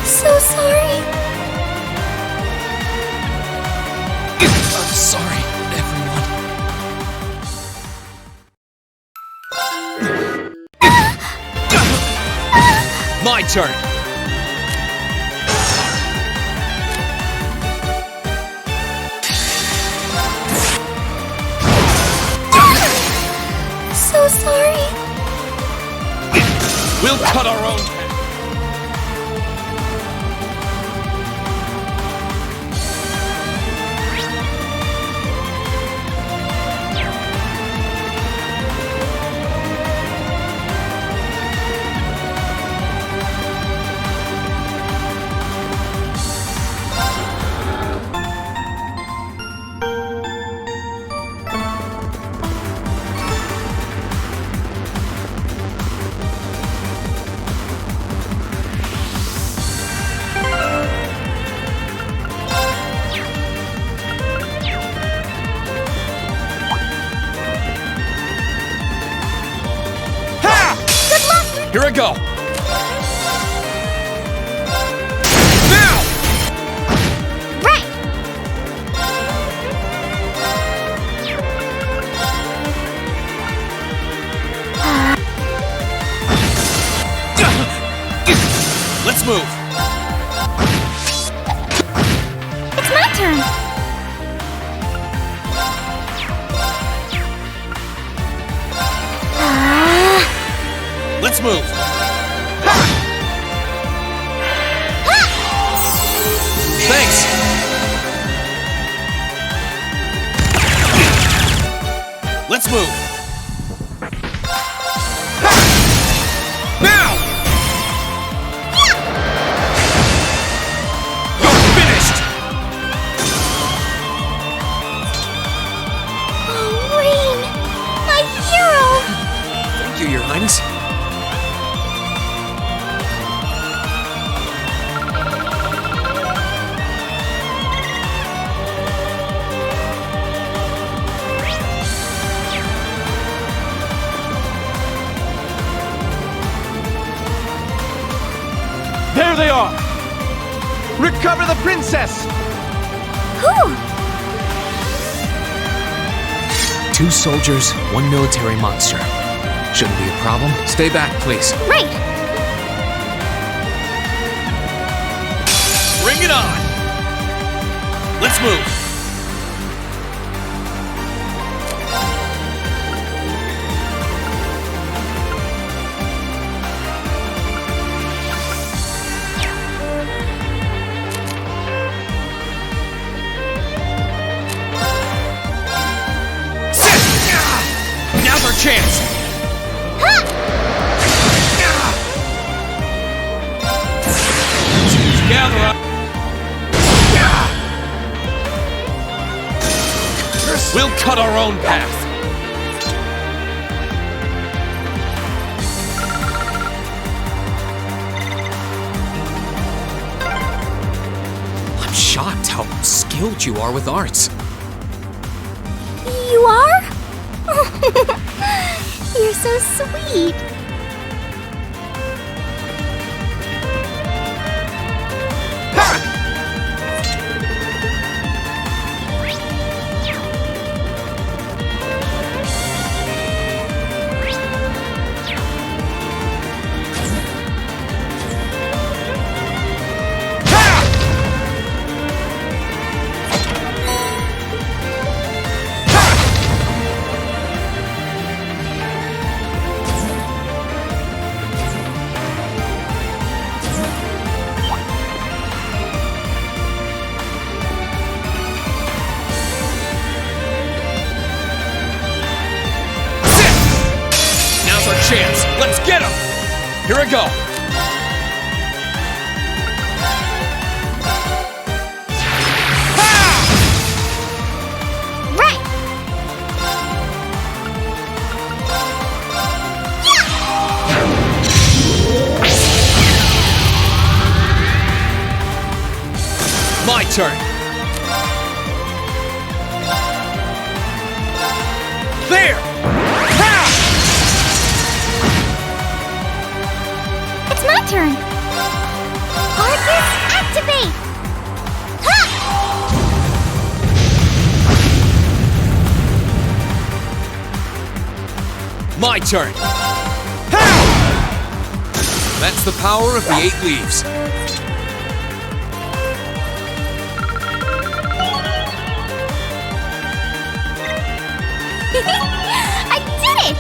So sorry. I'm sorry, everyone. My turn. So sorry. We'll cut our own path. Here I go. Now! Right. Let's move. It's my turn. Let's move. Thanks. Let's move. Now! You're finished! Oh, Rain! My hero! Thank you, Your Highness. There they are! Recover the princess! Who? 2 soldiers, 1 military monster. Shouldn't be a problem. Stay back, please. Right. Bring it on! Let's move. Now's our chance! Gather up! We'll cut our own path! I'm shocked how skilled you are with arts. You are? You're so sweet. Chance. Let's get him! Here I go. Right. My turn. There! Ha! It's my turn. Arcus, activate! Ha! My turn. Ha! That's the power of the 8 leaves. I did it!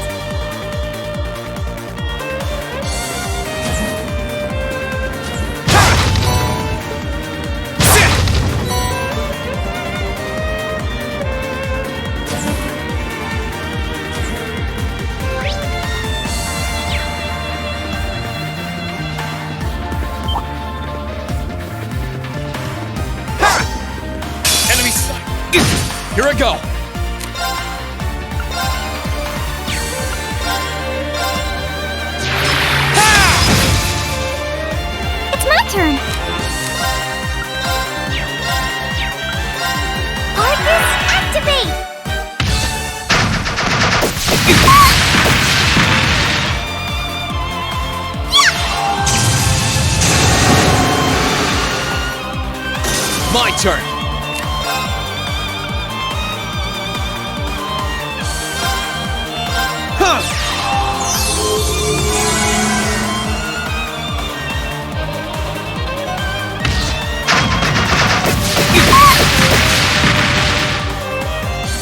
Enemy sight. Here I go. It's my turn. Arcus, activate! My turn.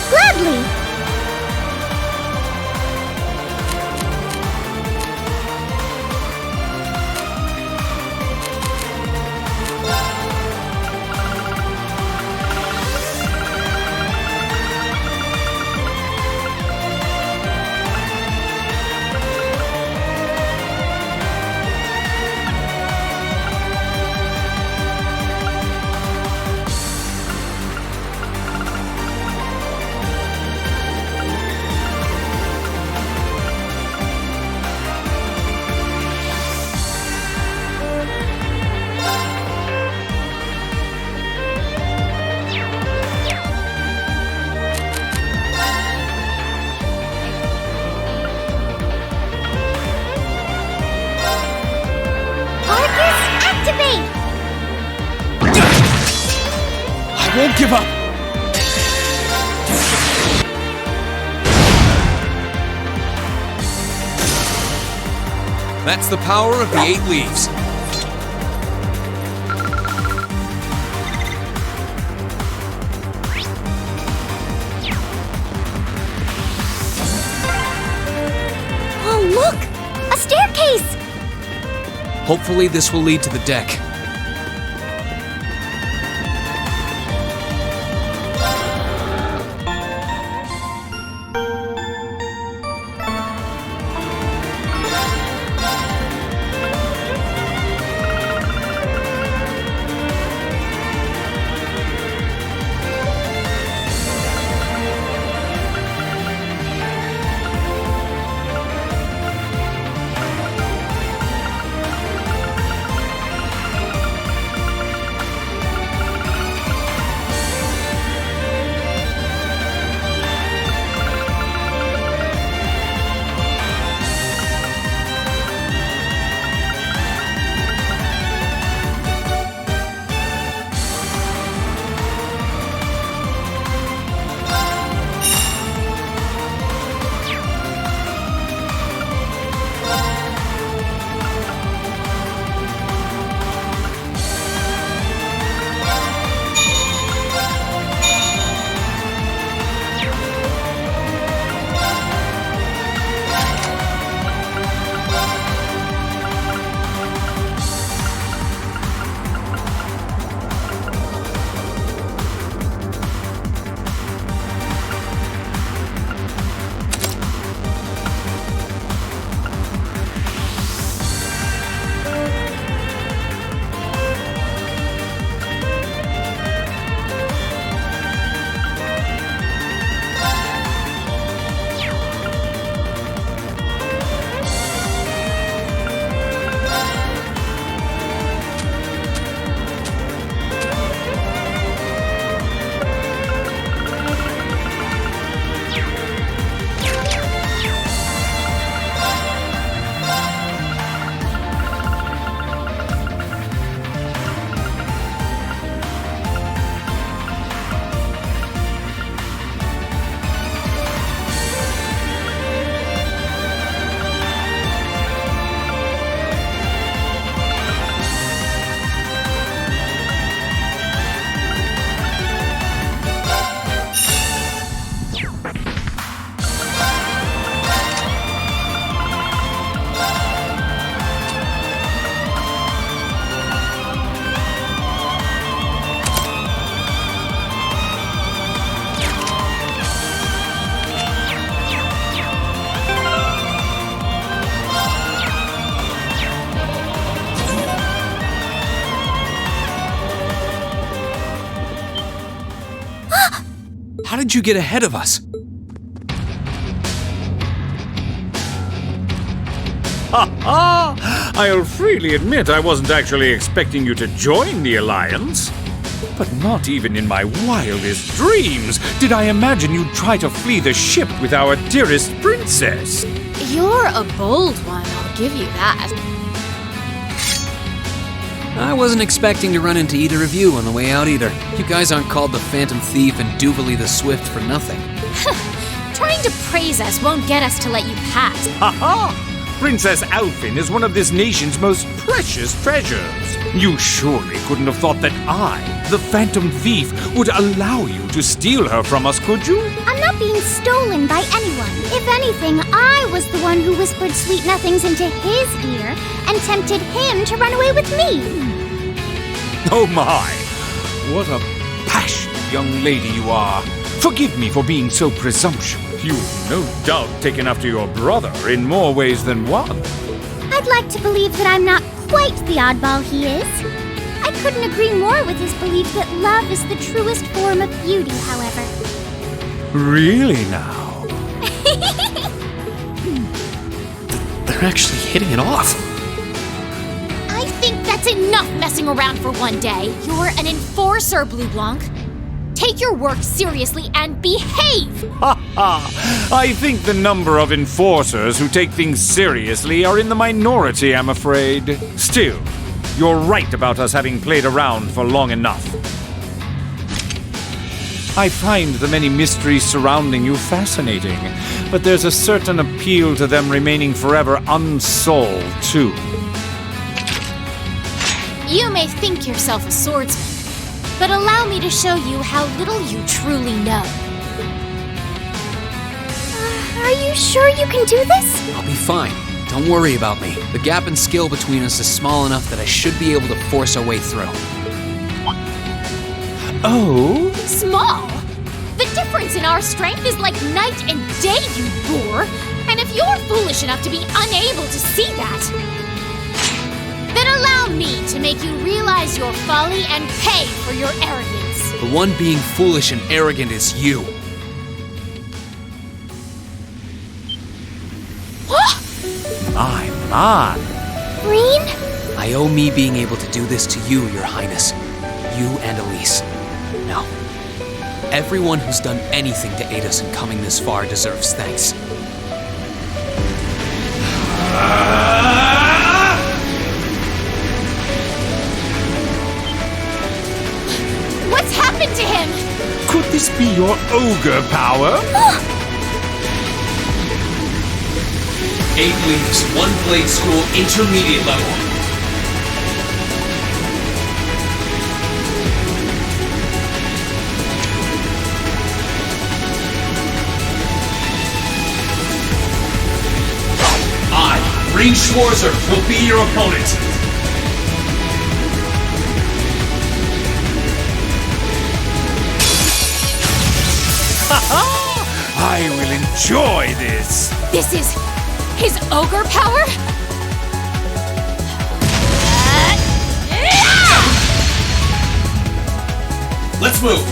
Gladly! Arcus, activate! I won't give up. That's the power of the 8 leaves. Oh, look! A staircase! Hopefully this will lead to the deck. How did you get ahead of us? I'll freely admit I wasn't actually expecting you to join the Alliance. But not even in my wildest dreams did I imagine you'd try to flee the ship with our dearest princess. You're a bold one, I'll give you that. I wasn't expecting to run into either of you on the way out either. You guys aren't called the Phantom Thief and Duvalie the Swift for nothing. Trying to praise us won't get us to let you pass. Ha! Princess Alphin is one of this nation's most precious treasures. You surely couldn't have thought that I, the Phantom Thief, would allow you to steal her from us, could you? I'm not being stolen by anyone. If anything, I was the one who whispered sweet nothings into his ear and tempted him to run away with me. Oh my! What a passionate young lady you are. Forgive me for being so presumptuous. You've no doubt taken after your brother in more ways than one. I'd like to believe that I'm not quite the oddball he is. I couldn't agree more with his belief that love is the truest form of beauty, however. Really now? They're actually hitting it off. I think that's enough messing around for one day. You're an enforcer, Blue Blanc. Take your work seriously and behave! I think the number of enforcers who take things seriously are in the minority, I'm afraid. Still, you're right about us having played around for long enough. I find the many mysteries surrounding you fascinating, but there's a certain appeal to them remaining forever unsolved, too. You may think yourself a swordsman, but allow me to show you how little you truly know. Are you sure you can do this? I'll be fine. Don't worry about me. The gap in skill between us is small enough that I should be able to force our way through. Oh? Small? The difference in our strength is like night and day, you boor! And if you're foolish enough to be unable to see that, then allow me to make you realize your folly and pay for your arrogance. The one being foolish and arrogant is you. My. Green? I owe me being able to do this to you, Your Highness. You and Elise. Now, everyone who's done anything to aid us in coming this far deserves thanks. What's happened to him? Could this be your ogre power? 8 weeks, 1 blade school, intermediate level. I, Ring Schwarzer, will be your opponent. I will enjoy this. This is his ogre power? Let's move.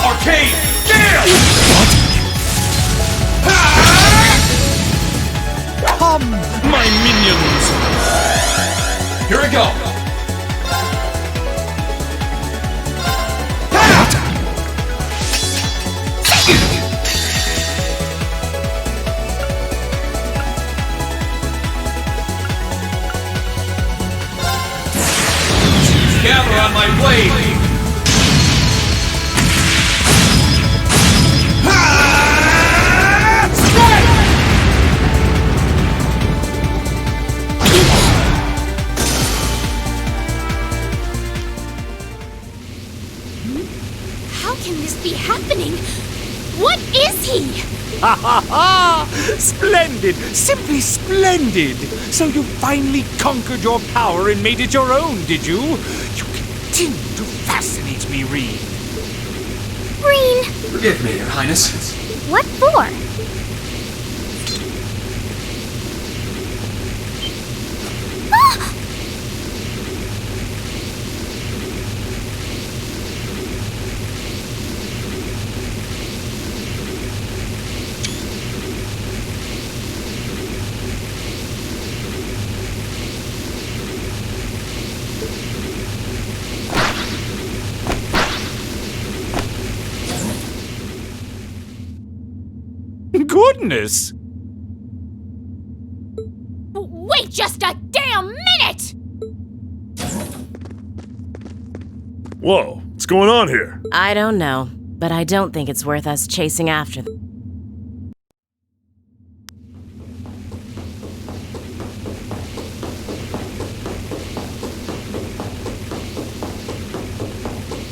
Arcane! Gale! Come, my minions! Here we go! Gather on my blade! How can this be happening? What is he? Ha ha ha! Splendid! Simply splendid! So you finally conquered your power and made it your own, did you? You continue to fascinate needs me, Reed. Green! Forgive me, Your Highness. What for? Goodness! Wait just a damn minute! Whoa, what's going on here? I don't know, but I don't think it's worth us chasing after them.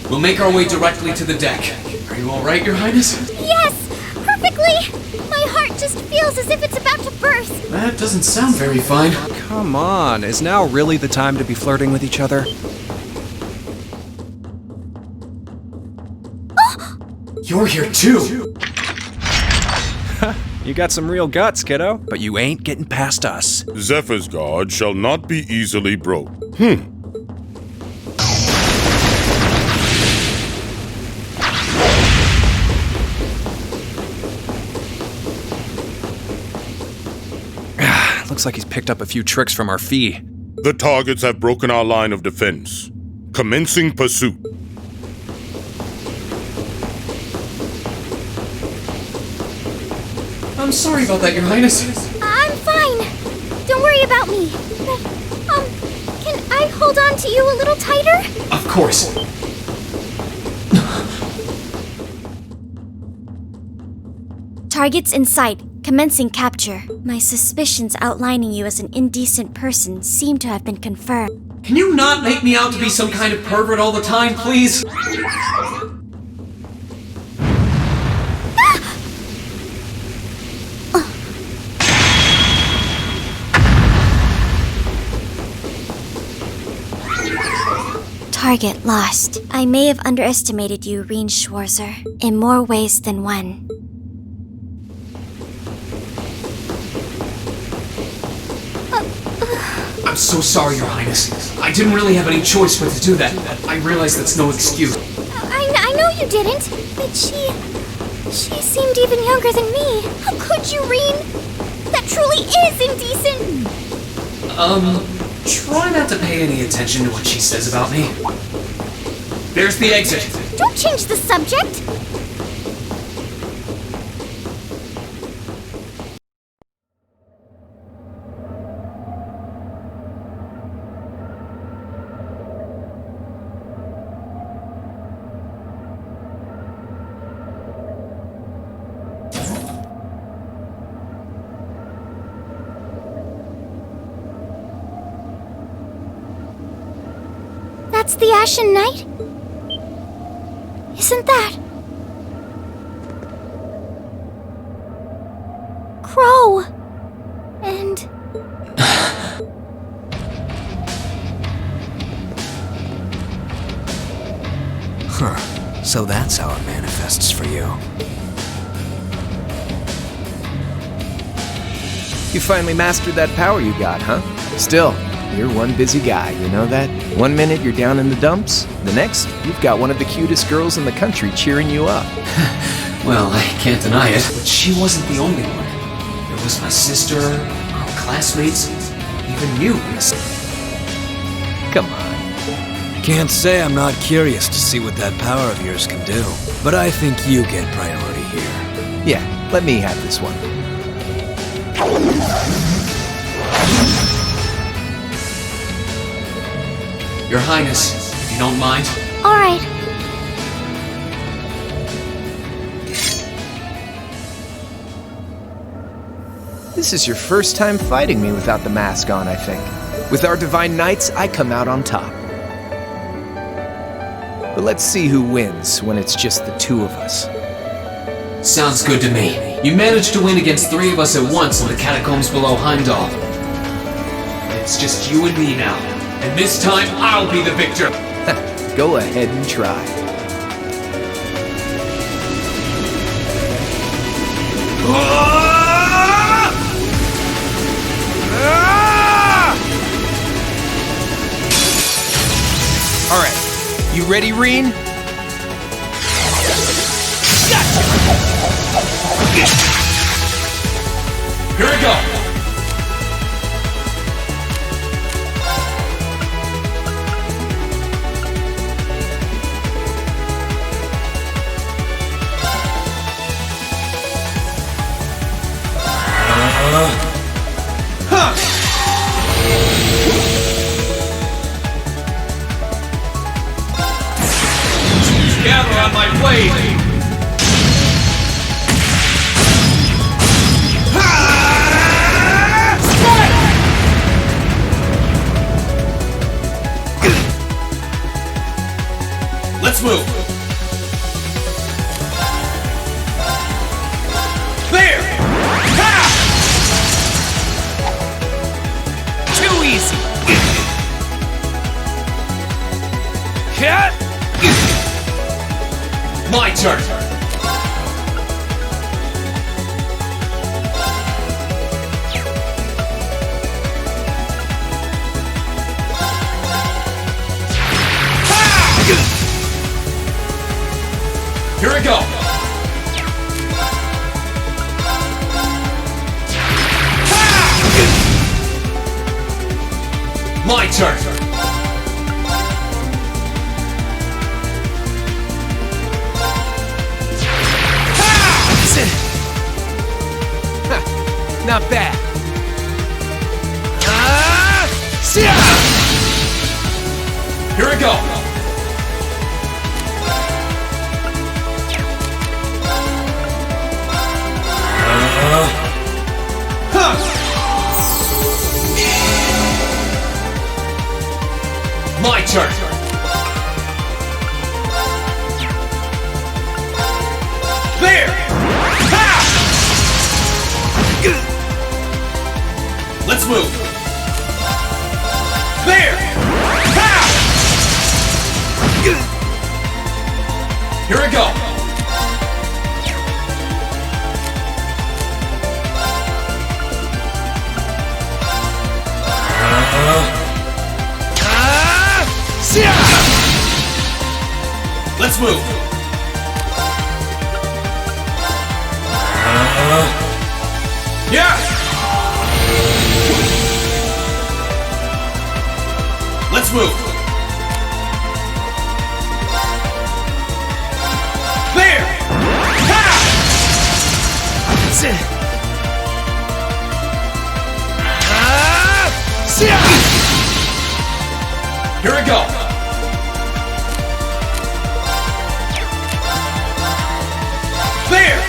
We'll make our way directly to the deck. Are you alright, Your Highness? Yes! Perfectly! My heart just feels as if it's about to burst. That doesn't sound very fine. Come on, is now really the time to be flirting with each other? You're here too! You got some real guts, kiddo. But you ain't getting past us. Zephyr's guard shall not be easily broke. Looks like he's picked up a few tricks from our fee. The targets have broken our line of defense. Commencing pursuit. I'm sorry about that, Your Highness. I'm fine. Don't worry about me. But, can I hold on to you a little tighter? Of course. Targets in sight. Commencing capture. My suspicions outlining you as an indecent person seem to have been confirmed. Can you not make me out to be some kind of pervert all the time, please? Target lost. I may have underestimated you, Reen Schwarzer, in more ways than one. I'm so sorry, Your Highness. I didn't really have any choice but to do that. I realize that's no excuse. I know you didn't, but she seemed even younger than me. How could you, Reen? That truly is indecent. Try not to pay any attention to what she says about me. There's the exit. Don't change the subject. That's the Ashen Knight? Isn't that... Crow? And... Huh. So that's how it manifests for you. You finally mastered that power you got, huh? Still, you're one busy guy, you know that? One minute you're down in the dumps, the next, you've got one of the cutest girls in the country cheering you up. Well, I can't deny it, but she wasn't the only one. There was my sister, our classmates, even you. Come on. Can't say I'm not curious to see what that power of yours can do, but I think you get priority here. Yeah, let me have this one. Your Highness, if you don't mind. All right. This is your first time fighting me without the mask on, I think. With our Divine Knights, I come out on top. But let's see who wins when it's just the two of us. Sounds good to me. You managed to win against 3 of us at once in the catacombs below Heimdall. It's just you and me now. And this time, I'll be the victor! go ahead and try. Alright, you ready, Reen? Here we go! Gather on my blade! Let's move! There! Ha! Too easy! Cat! My turn! Here we go! My turn! Not bad. Here we go! My turn! There! Ha! Let's move! There! Ha! Here we go! Let's move! Yeah! Let's move! There! Ha! Here we go! There!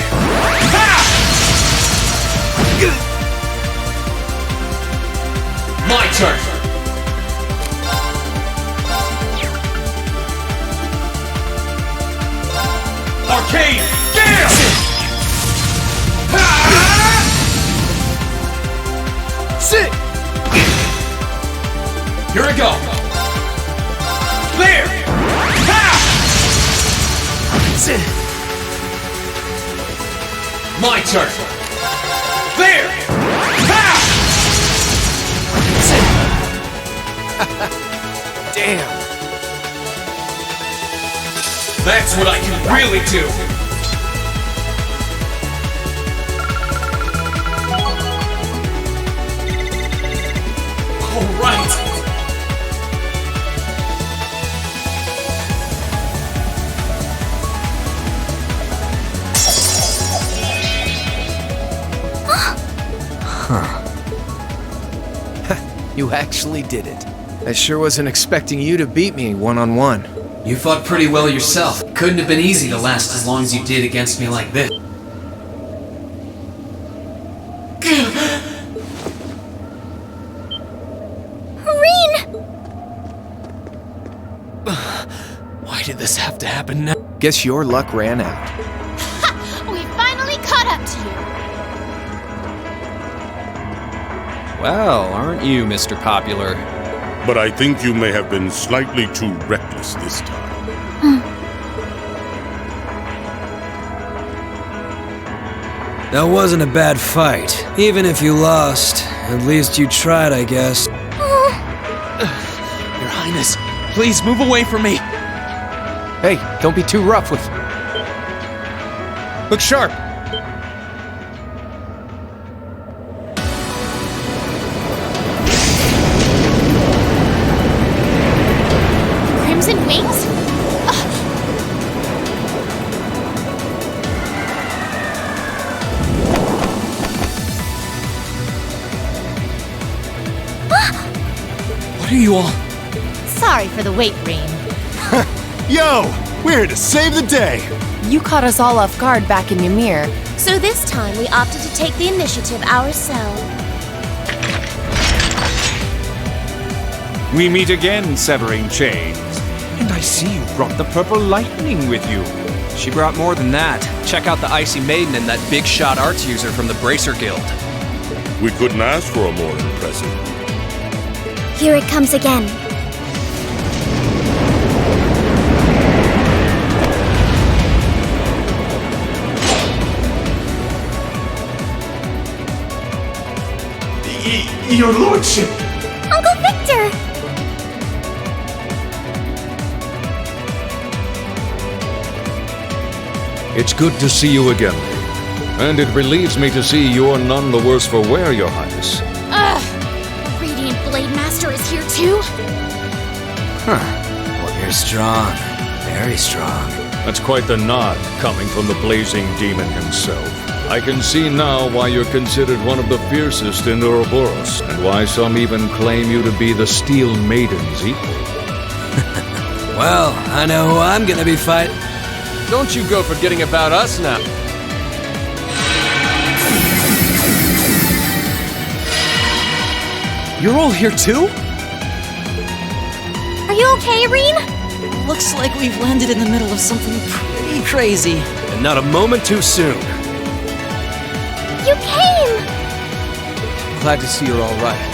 Ha! My turn! Arcade! There! Ha! Sit! Here we go! There! Ha! Sit! My turn! There! Ha! Damn. That's what I can really do! All right! You actually did it. I sure wasn't expecting you to beat me one-on-one. You fought pretty well yourself. Couldn't have been easy to last as long as you did against me like this. Why did this have to happen now? Guess your luck ran out. We finally caught up to you. Well, aren't you, Mr. Popular? but I think you may have been slightly too reckless this time. That wasn't a bad fight. Even if you lost, at least you tried, I guess. Your Highness, please move away from me. Hey, don't be too rough with... Look sharp. Crimson wings? What are you all? Sorry for the wait, Reem. Yo, we're here to save the day. You caught us all off guard back in Ymir. So this time we opted to take the initiative ourselves. We meet again, severing chains. And I see you brought the purple lightning with you. She brought more than that. Check out the Icy Maiden and that big shot arts user from the Bracer Guild. We couldn't ask for a more impressive. Here it comes again. Your lordship. Uncle Victor! It's good to see you again. And it relieves me to see you're none the worse for wear, Your Highness. Ugh! Radiant Blade Master is here too? Huh. Well, you're strong. Very strong. That's quite the nod coming from the blazing demon himself. I can see now why you're considered one of the fiercest in Ouroboros, and why some even claim you to be the Steel Maiden's equal. Well, I know who I'm gonna be fighting. Don't you go forgetting about us now. You're all here too? Are you okay, Reem? Looks like we've landed in the middle of something pretty crazy. And not a moment too soon. You came! Glad to see you're all right.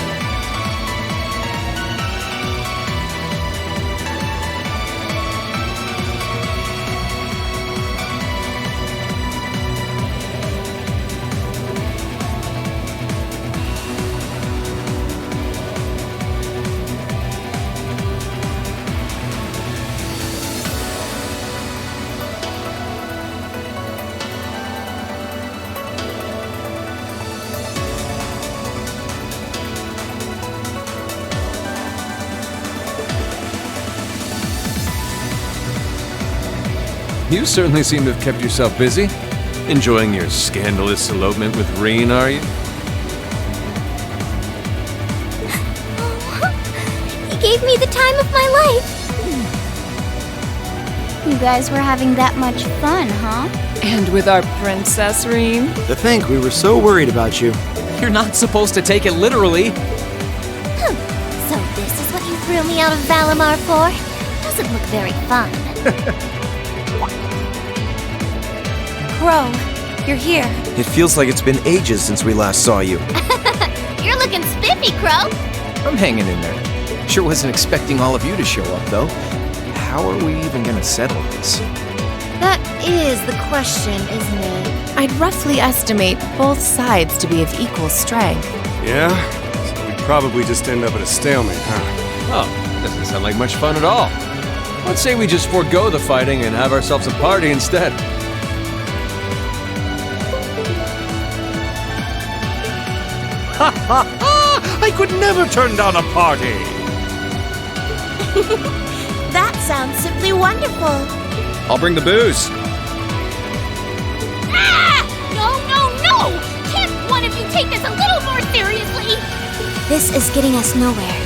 You certainly seem to have kept yourself busy. Enjoying your scandalous elopement with Reen, are you? He gave me the time of my life. You guys were having that much fun, huh? And with our princess, Reem? To think we were so worried about you. You're not supposed to take it literally. So this is what you threw me out of Valimar for? Doesn't look very fun. Crow, you're here. It feels like it's been ages since we last saw you. You're looking spiffy, Crow. I'm hanging in there. Sure wasn't expecting all of you to show up, though. How are we even gonna settle this? That is the question, isn't it? I'd roughly estimate both sides to be of equal strength. Yeah? So we'd probably just end up at a stalemate, huh? Oh, doesn't sound like much fun at all. Let's say we just forego the fighting and have ourselves a party instead. Ha ha ha! I could never turn down a party! That sounds simply wonderful. I'll bring the booze. Ah! No! Can't one of you take this a little more seriously? This is getting us nowhere.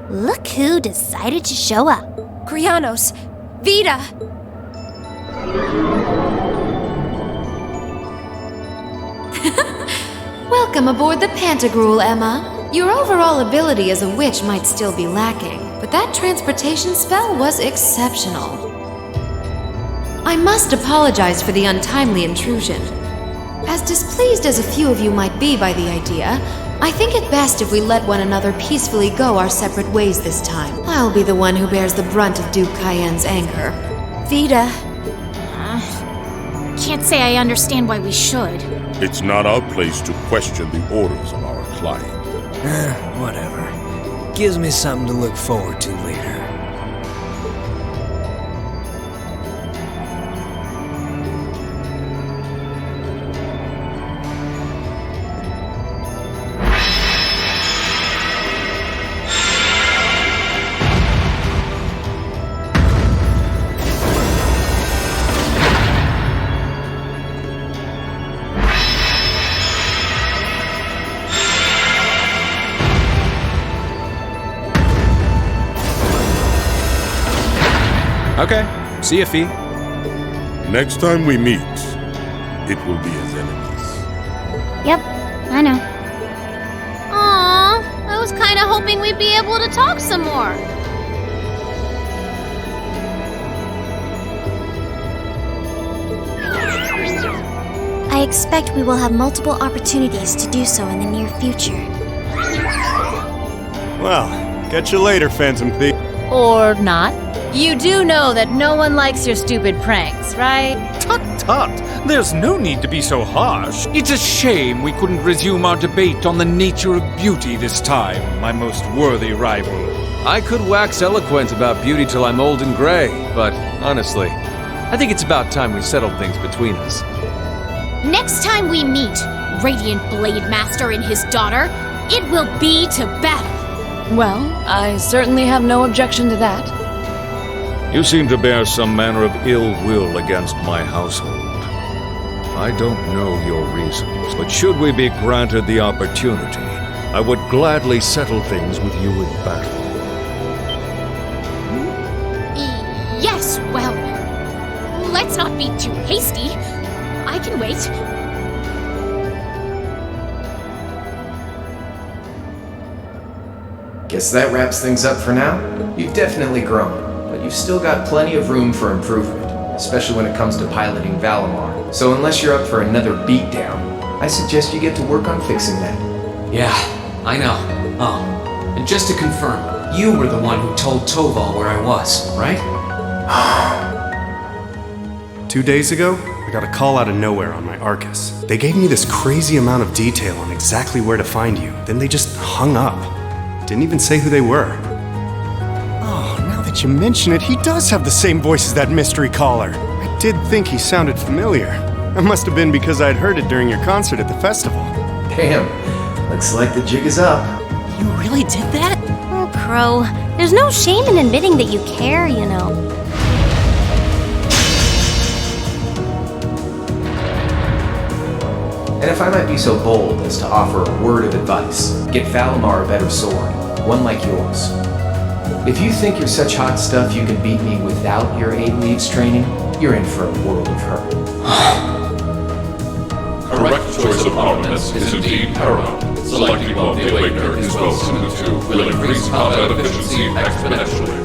Look who decided to show up. Krianos, Vita! Welcome aboard the Pantagruel, Emma. Your overall ability as a witch might still be lacking, but that transportation spell was exceptional. I must apologize for the untimely intrusion. As displeased as a few of you might be by the idea, I think it best if we let one another peacefully go our separate ways this time. I'll be the one who bears the brunt of Duke Cayenne's anger. Vita. Can't say I understand why we should. It's not our place to question the orders of our client. Whatever. Gives me something to look forward to later. Okay, see ya, Fee. Next time we meet, it will be as enemies. Yep, I know. Aww, I was kinda hoping we'd be able to talk some more. I expect we will have multiple opportunities to do so in the near future. Well, catch you later, Phantom Thief. Or not. You do know that no one likes your stupid pranks, right? Tut tut! There's no need to be so harsh. It's a shame we couldn't resume our debate on the nature of beauty this time, my most worthy rival. I could wax eloquent about beauty till I'm old and gray, but honestly, I think it's about time we settled things between us. Next time we meet, Radiant Blade Master and his daughter, it will be to battle. Well, I certainly have no objection to that. You seem to bear some manner of ill will against my household. I don't know your reasons, but should we be granted the opportunity, I would gladly settle things with you in battle. Yes, well, let's not be too hasty. I can wait. Guess that wraps things up for now. You've definitely grown, but you've still got plenty of room for improvement, especially when it comes to piloting Valimar. So unless you're up for another beatdown, I suggest you get to work on fixing that. Yeah, I know. Oh, and just to confirm, you were the one who told Toval where I was, right? 2 days ago, I got a call out of nowhere on my Arcus. They gave me this crazy amount of detail on exactly where to find you, then they just hung up. Didn't even say who they were. Oh, now that you mention it, he does have the same voice as that mystery caller. I did think he sounded familiar. That must have been because I'd heard it during your concert at the festival. Damn, looks like the jig is up. You really did that? Oh, Crow, there's no shame in admitting that you care, you know. And if I might be so bold as to offer a word of advice, get Valimar a better sword, one like yours. If you think you're such hot stuff you can beat me without your 8 leaves training, you're in for a world of hurt. Correct choice of armaments is indeed paramount. Selecting one of the Awakener is well suited to will increase combat efficiency exponentially.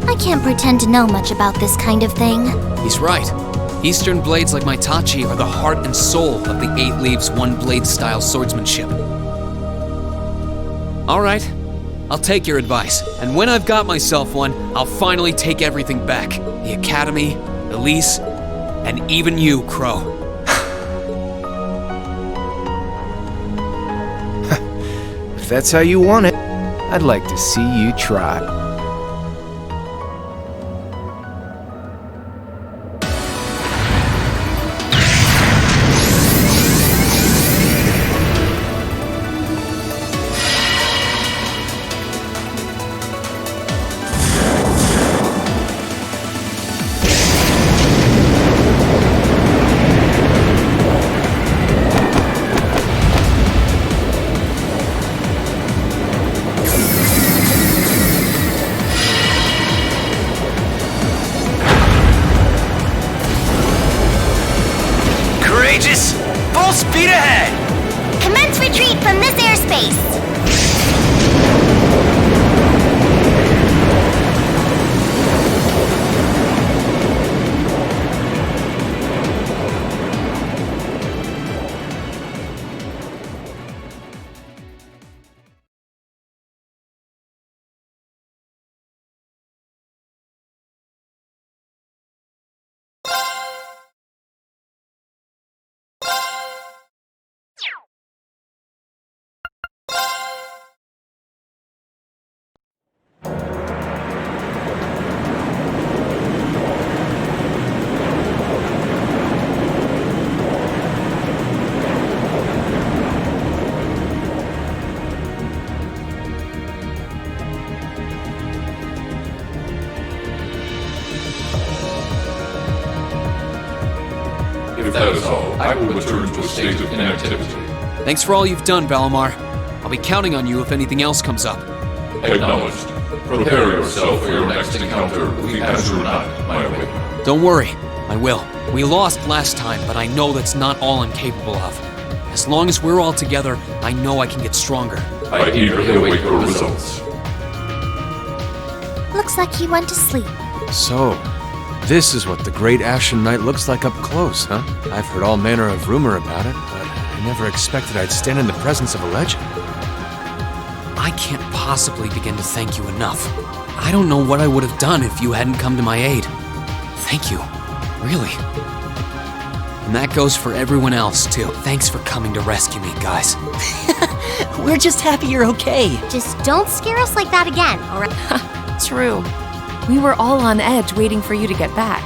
I can't pretend to know much about this kind of thing. He's right. Eastern blades like Maitachi are the heart and soul of the 8 Leaves 1 Blade style swordsmanship. Alright, I'll take your advice, and when I've got myself one, I'll finally take everything back. The Academy, Elise, and even you, Crow. If that's how you want it, I'd like to see you try. Full speed ahead! Commence retreat from this airspace! I will return to a state of inactivity. Thanks for all you've done, Valimar. I'll be counting on you if anything else comes up. Acknowledged. Prepare yourself for your next encounter with the Azure Knight, my awakener. Don't worry, I will. We lost last time, but I know that's not all I'm capable of. As long as we're all together, I know I can get stronger. I eagerly await your results. Looks like he went to sleep. So, this is what the Great Ashen Knight looks like up close, huh? I've heard all manner of rumor about it, but I never expected I'd stand in the presence of a legend. I can't possibly begin to thank you enough. I don't know what I would have done if you hadn't come to my aid. Thank you. Really. And that goes for everyone else, too. Thanks for coming to rescue me, guys. We're just happy you're okay. Just don't scare us like that again, alright? True. We were all on edge waiting for you to get back.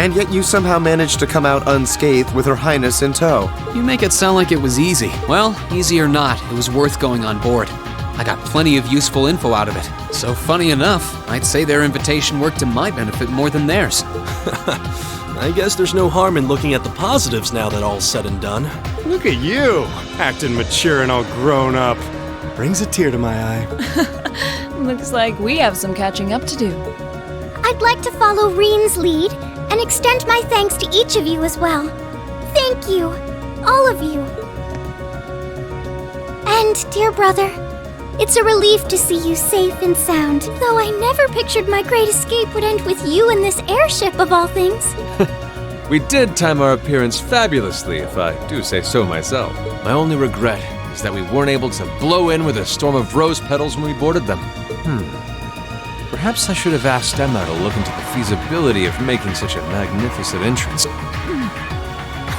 And yet you somehow managed to come out unscathed with Her Highness in tow. You make it sound like it was easy. Well, easy or not, it was worth going on board. I got plenty of useful info out of it. So funny enough, I'd say their invitation worked to my benefit more than theirs. I guess there's no harm in looking at the positives now that all's said and done. Look at you, acting mature and all grown up. Brings a tear to my eye. Looks like we have some catching up to do. I'd like to follow Reen's lead and extend my thanks to each of you as well. Thank you, all of you. And, dear brother, it's a relief to see you safe and sound, though I never pictured my great escape would end with you in this airship of all things. We did time our appearance fabulously, if I do say so myself. My only regret is that we weren't able to blow in with a storm of rose petals when we boarded them. Perhaps I should have asked Emma to look into the feasibility of making such a magnificent entrance.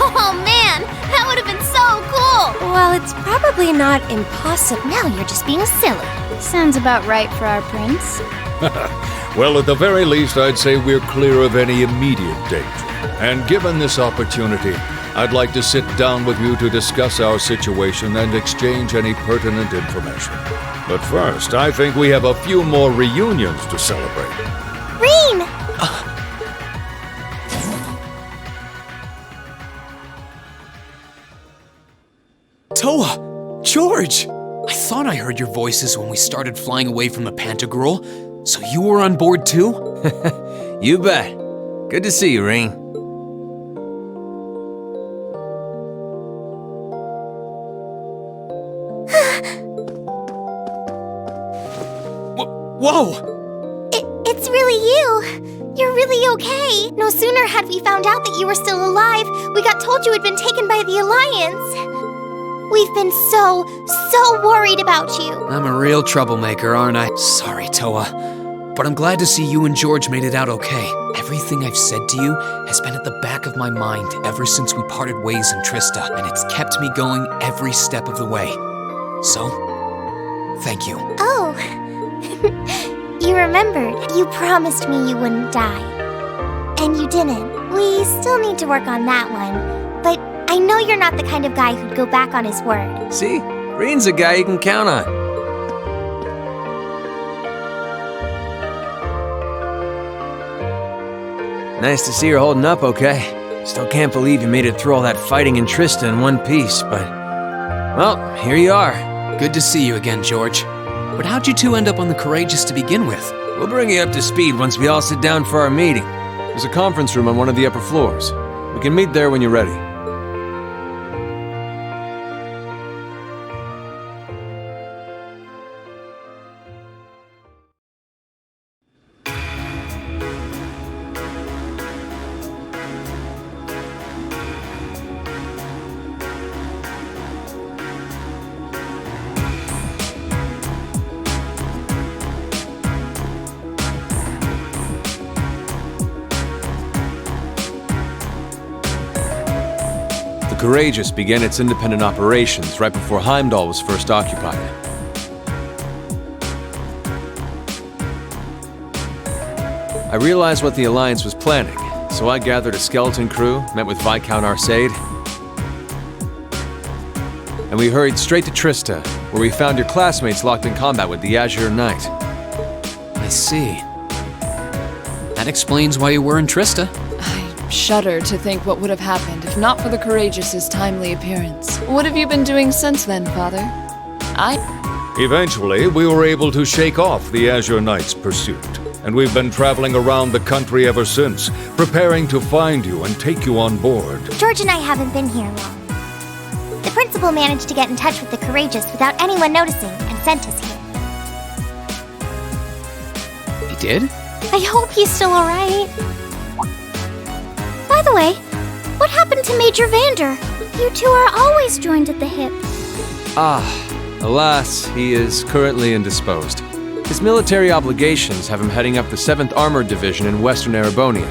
Oh man, that would have been so cool! Well, it's probably not impossible. Now you're just being silly. Sounds about right for our prince. Well, at the very least, I'd say we're clear of any immediate danger. And given this opportunity, I'd like to sit down with you to discuss our situation and exchange any pertinent information. But first, I think we have a few more reunions to celebrate. Reen! Toa! George! I thought I heard your voices when we started flying away from the Pantagruel, so you were on board too? You bet. Good to see you, Reen. Whoa! It's really you! You're really okay! No sooner had we found out that you were still alive, we got told you had been taken by the Alliance. We've been so worried about you. I'm a real troublemaker, aren't I? Sorry, Toa. But I'm glad to see you and George made it out okay. Everything I've said to you has been at the back of my mind ever since we parted ways in Trista, and it's kept me going every step of the way. So, thank you. Oh. You remembered. You promised me you wouldn't die. And you didn't. We still need to work on that one. But I know you're not the kind of guy who'd go back on his word. See? Reen's a guy you can count on. Nice to see you're holding up okay. Still can't believe you made it through all that fighting in Trista in one piece, but... well, here you are. Good to see you again, George. But how'd you two end up on the Courageous to begin with? We'll bring you up to speed once we all sit down for our meeting. There's a conference room on one of the upper floors. We can meet there when you're ready. The Courageous began its independent operations right before Heimdall was first occupied. I realized what the Alliance was planning, so I gathered a skeleton crew, met with Viscount Arsaid, and we hurried straight to Trista, where we found your classmates locked in combat with the Azure Knight. I see. That explains why you were in Trista. shudder to think what would have happened if not for the Courageous' timely appearance. What have you been doing since then, Father? Eventually, we were able to shake off the Azure Knight's pursuit, and we've been traveling around the country ever since, preparing to find you and take you on board. George and I haven't been here long. The principal managed to get in touch with the Courageous without anyone noticing and sent us here. He did? I hope he's still alright. By the way, what happened to Major Vander? You two are always joined at the hip. Alas, he is currently indisposed. His military obligations have him heading up the 7th Armored Division in Western Erebonia.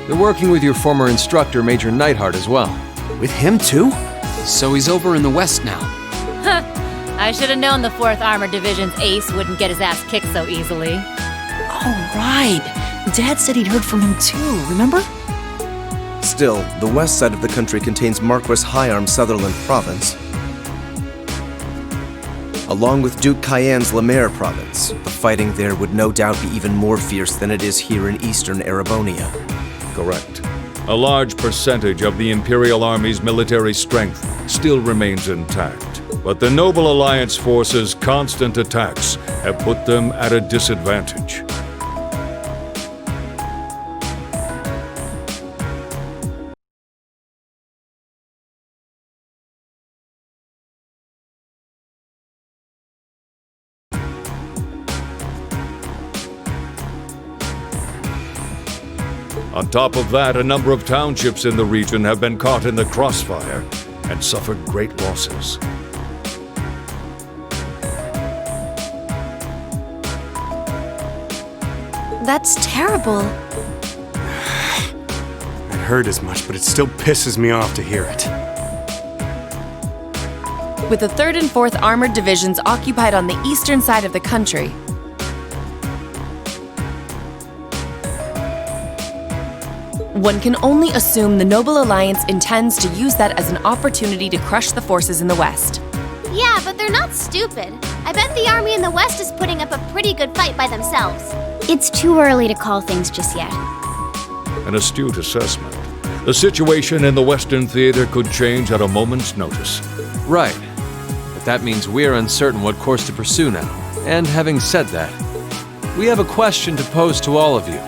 They're working with your former instructor, Major Neidhart, as well. With him too? So he's over in the West now. I should have known the 4th Armored Division's ace wouldn't get his ass kicked so easily. Oh, right. Dad said he'd heard from him too, remember? Still, the west side of the country contains Marquis Higharm Sutherland Province, along with Duke Cayenne's Lemaire Province. The fighting there would no doubt be even more fierce than it is here in eastern Erebonia. Correct. A large percentage of the Imperial Army's military strength still remains intact, but the Noble Alliance forces' constant attacks have put them at a disadvantage. On top of that, a number of townships in the region have been caught in the crossfire and suffered great losses. That's terrible. I'd heard as much, but it still pisses me off to hear it. With the 3rd and 4th Armored Divisions occupied on the eastern side of the country, one can only assume the Noble Alliance intends to use that as an opportunity to crush the forces in the West. Yeah, but they're not stupid. I bet the army in the West is putting up a pretty good fight by themselves. It's too early to call things just yet. An astute assessment. The situation in the Western Theater could change at a moment's notice. Right. But that means we're uncertain what course to pursue now. And having said that, we have a question to pose to all of you.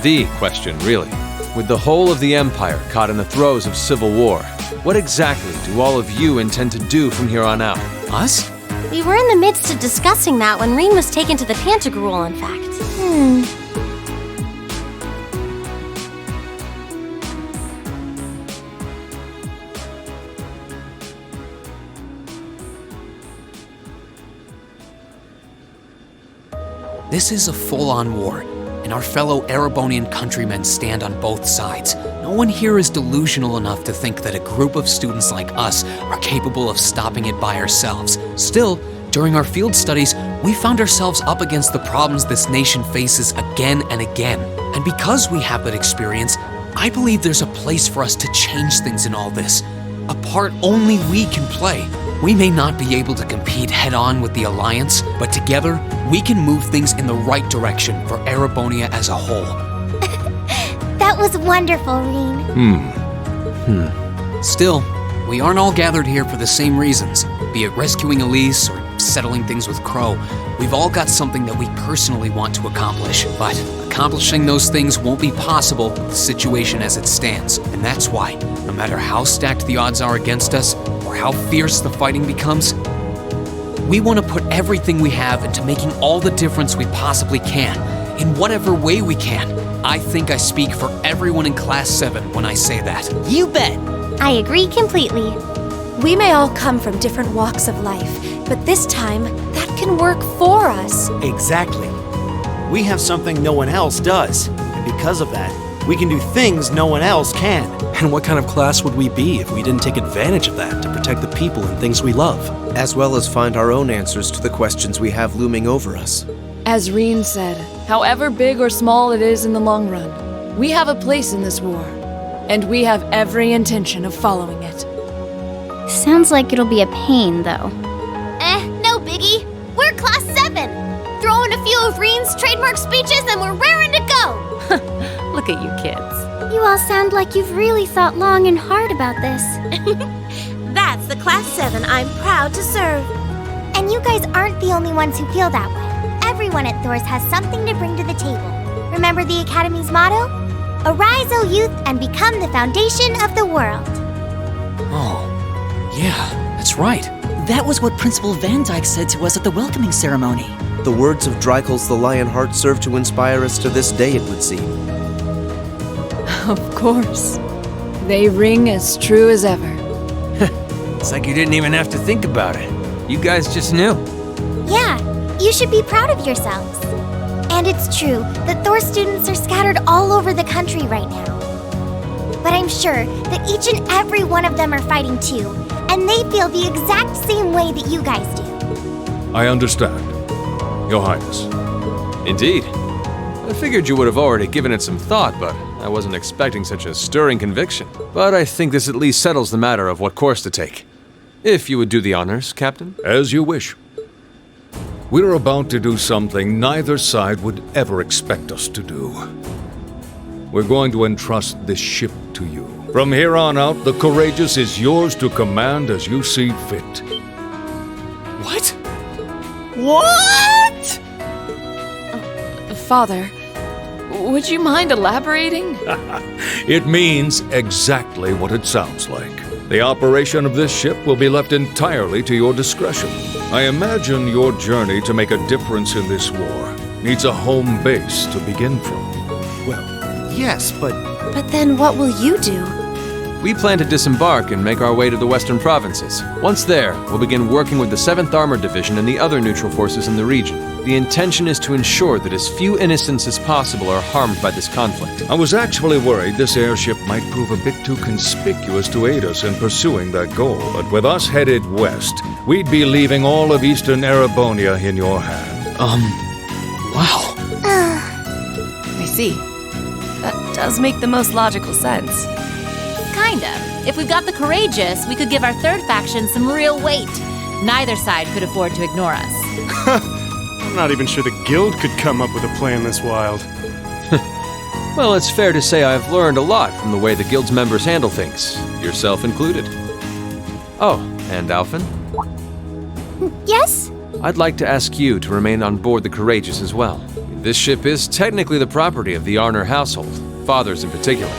The question, really. With the whole of the Empire caught in the throes of civil war, what exactly do all of you intend to do from here on out? Us? We were in the midst of discussing that when Reen was taken to the Pantagruel, in fact. This is a full-on war, and our fellow Erebonian countrymen stand on both sides. No one here is delusional enough to think that a group of students like us are capable of stopping it by ourselves. Still, during our field studies, we found ourselves up against the problems this nation faces again and again. And because we have that experience, I believe there's a place for us to change things in all this. A part only we can play. We may not be able to compete head-on with the Alliance, but together, we can move things in the right direction for Erebonia as a whole. That was wonderful, Reen. Still, we aren't all gathered here for the same reasons. Be it rescuing Elise or settling things with Crow, we've all got something that we personally want to accomplish. But accomplishing those things won't be possible with the situation as it stands. And that's why, no matter how stacked the odds are against us, or how fierce the fighting becomes, we want to put everything we have into making all the difference we possibly can, in whatever way we can. I think I speak for everyone in Class 7 when I say that. You bet! I agree completely. We may all come from different walks of life, but this time, that can work for us. Exactly. We have something no one else does, and because of that, we can do things no one else can. And what kind of class would we be if we didn't take advantage of that to protect the people and things we love? As well as find our own answers to the questions we have looming over us. As Reen said, however big or small it is in the long run, we have a place in this war, and we have every intention of following it. Sounds like it'll be a pain, though. No biggie. We're Class 7. lines, trademark speeches, and we're raring to go! Look at you kids. You all sound like you've really thought long and hard about this. That's the Class 7 I'm proud to serve. And you guys aren't the only ones who feel that way. Everyone at Thor's has something to bring to the table. Remember the Academy's motto? Arise, O youth, and become the foundation of the world. Oh, yeah, that's right. That was what Principal Van Dyke said to us at the welcoming ceremony. The words of Dreikel's the Lionheart serve to inspire us to this day, it would seem. Of course. They ring as true as ever. It's like you didn't even have to think about it. You guys just knew. Yeah, you should be proud of yourselves. And it's true that Thor students are scattered all over the country right now. But I'm sure that each and every one of them are fighting too, and they feel the exact same way that you guys do. I understand, Your Highness. Indeed. I figured you would have already given it some thought, but I wasn't expecting such a stirring conviction. But I think this at least settles the matter of what course to take. If you would do the honors, Captain. As you wish. We're about to do something neither side would ever expect us to do. We're going to entrust this ship to you. From here on out, the Courageous is yours to command as you see fit. What? What? Father, would you mind elaborating? It means exactly what it sounds like. The operation of this ship will be left entirely to your discretion. I imagine your journey to make a difference in this war needs a home base to begin from. Well, yes, but... But then what will you do? We plan to disembark and make our way to the western provinces. Once there, we'll begin working with the 7th Armored Division and the other neutral forces in the region. The intention is to ensure that as few innocents as possible are harmed by this conflict. I was actually worried this airship might prove a bit too conspicuous to aid us in pursuing that goal. But with us headed west, we'd be leaving all of eastern Erebonia in your hand. Wow. I see. That does make the most logical sense. Kind of. If we've got the Courageous, we could give our third faction some real weight. Neither side could afford to ignore us. I'm not even sure the Guild could come up with a plan this wild. Well, it's fair to say I've learned a lot from the way the Guild's members handle things, yourself included. Oh, and Alphen? Yes? I'd like to ask you to remain on board the Courageous as well. This ship is technically the property of the Arner household, fathers in particular.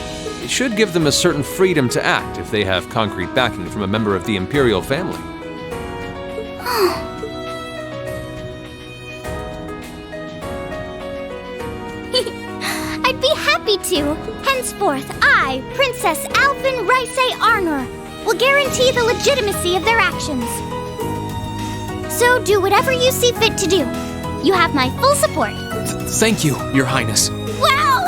It should give them a certain freedom to act if they have concrete backing from a member of the Imperial family. I'd be happy to. Henceforth, I, Princess Alphen Raisay Arnor, will guarantee the legitimacy of their actions. So do whatever you see fit to do. You have my full support. Thank you, Your Highness. Wow!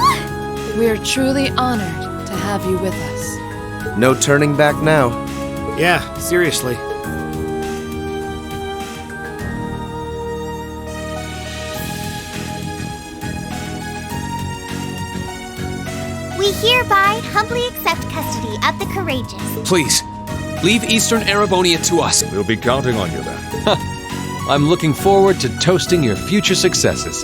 We're truly honored to have you with us. No turning back now. Yeah, seriously. We hereby humbly accept custody of the Courageous. Please, leave Eastern Erebonia to us. We'll be counting on you then. I'm looking forward to toasting your future successes.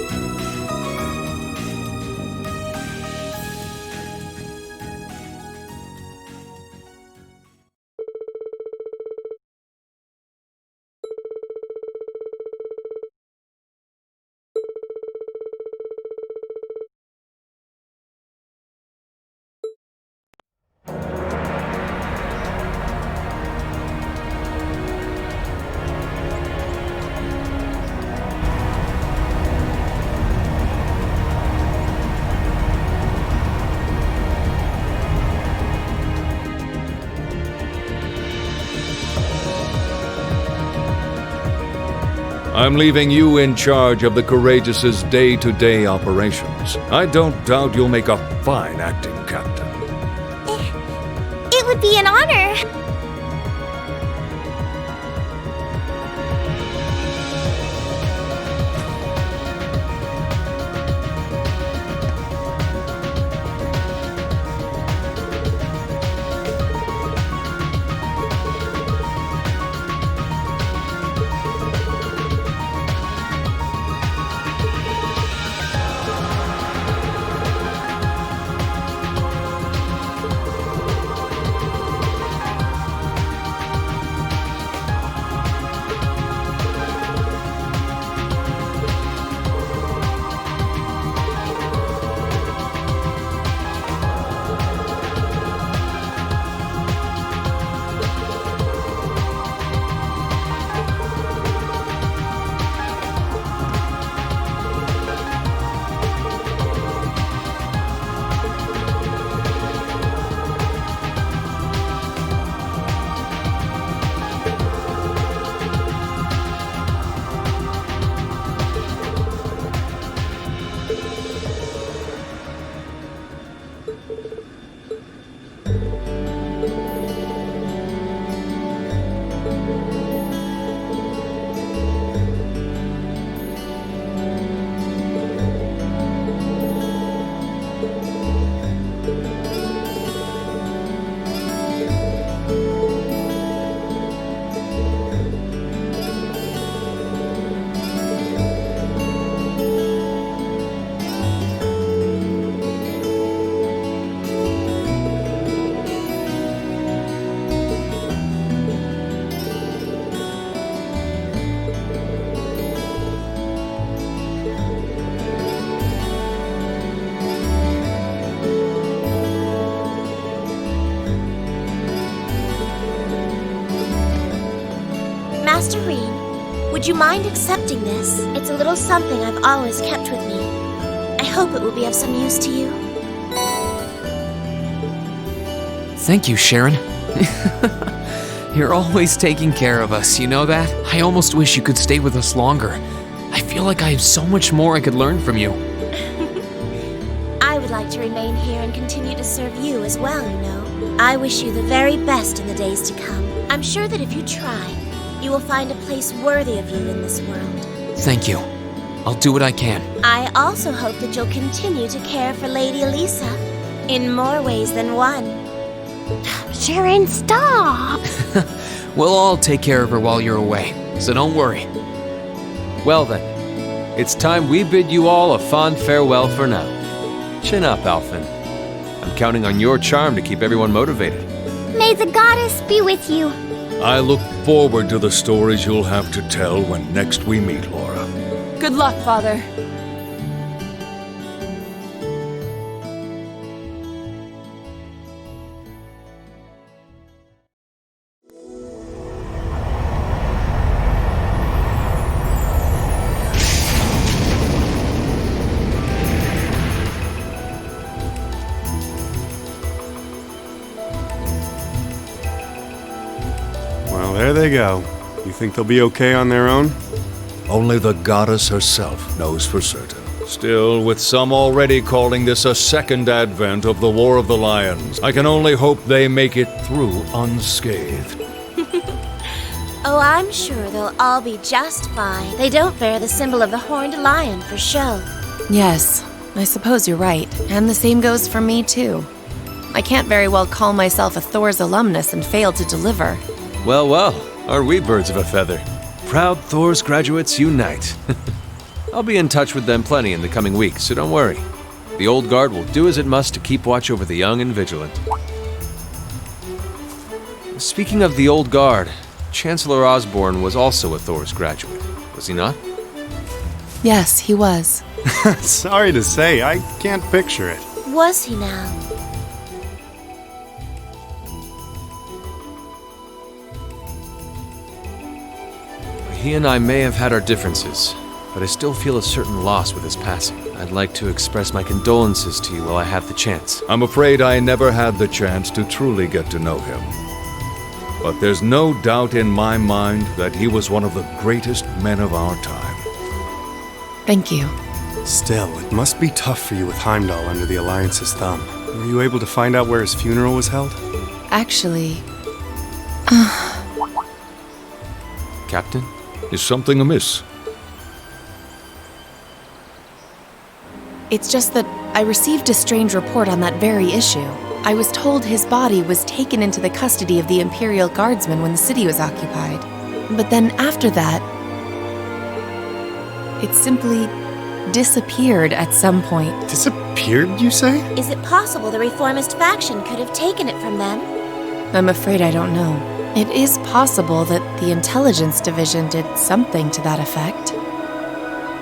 I'm leaving you in charge of the Courageous's day-to-day operations. I don't doubt you'll make a fine acting captain. It would be an honor. Would you mind accepting this? It's a little something I've always kept with me. I hope it will be of some use to you. Thank you, Sharon. You're always taking care of us, you know that? I almost wish you could stay with us longer. I feel like I have so much more I could learn from you. I would like to remain here and continue to serve you as well, you know. I wish you the very best in the days to come. I'm sure that if you try, you will find a place worthy of you in this world. Thank you. I'll do what I can. I also hope that you'll continue to care for Lady Elisa in more ways than one. Sharon, stop! We'll all take care of her while you're away, so don't worry. Well then, it's time we bid you all a fond farewell for now. Chin up, Alphen. I'm counting on your charm to keep everyone motivated. May the goddess be with you. I look forward to the stories you'll have to tell when next we meet, Laura. Good luck, Father. Well, there they go. You think they'll be okay on their own? Only the goddess herself knows for certain. Still, with some already calling this a second advent of the War of the Lions, I can only hope they make it through unscathed. Oh, I'm sure they'll all be just fine. They don't bear the symbol of the horned lion for show. Yes, I suppose you're right. And the same goes for me, too. I can't very well call myself a Thor's alumnus and fail to deliver. Well, well, are we birds of a feather? Proud Thor's graduates unite. I'll be in touch with them plenty in the coming weeks, so don't worry. The old guard will do as it must to keep watch over the young and vigilant. Speaking of the old guard, Chancellor Osborne was also a Thor's graduate, was he not? Yes, he was. Sorry to say, I can't picture it. Was he now? He and I may have had our differences, but I still feel a certain loss with his passing. I'd like to express my condolences to you while I have the chance. I'm afraid I never had the chance to truly get to know him. But there's no doubt in my mind that he was one of the greatest men of our time. Thank you. Still, it must be tough for you with Heimdall under the Alliance's thumb. Were you able to find out where his funeral was held? Actually... Captain? Is something amiss? It's just that I received a strange report on that very issue. I was told his body was taken into the custody of the Imperial Guardsmen when the city was occupied. But then after that, it simply disappeared at some point. Disappeared, you say? Is it possible the Reformist faction could have taken it from them? I'm afraid I don't know. It is possible that the Intelligence Division did something to that effect.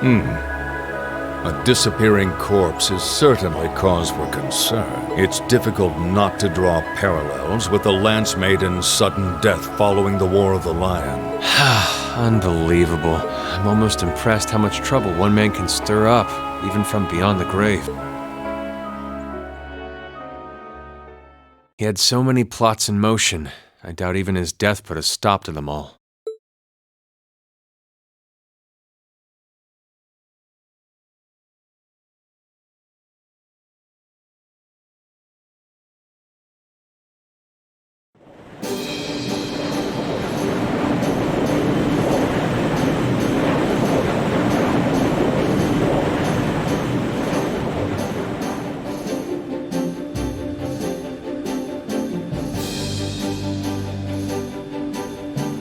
A disappearing corpse is certainly cause for concern. It's difficult not to draw parallels with the Lance Maiden's sudden death following the War of the Lion. Unbelievable. I'm almost impressed how much trouble one man can stir up, even from beyond the grave. He had so many plots in motion. I doubt even his death put a stop to them all.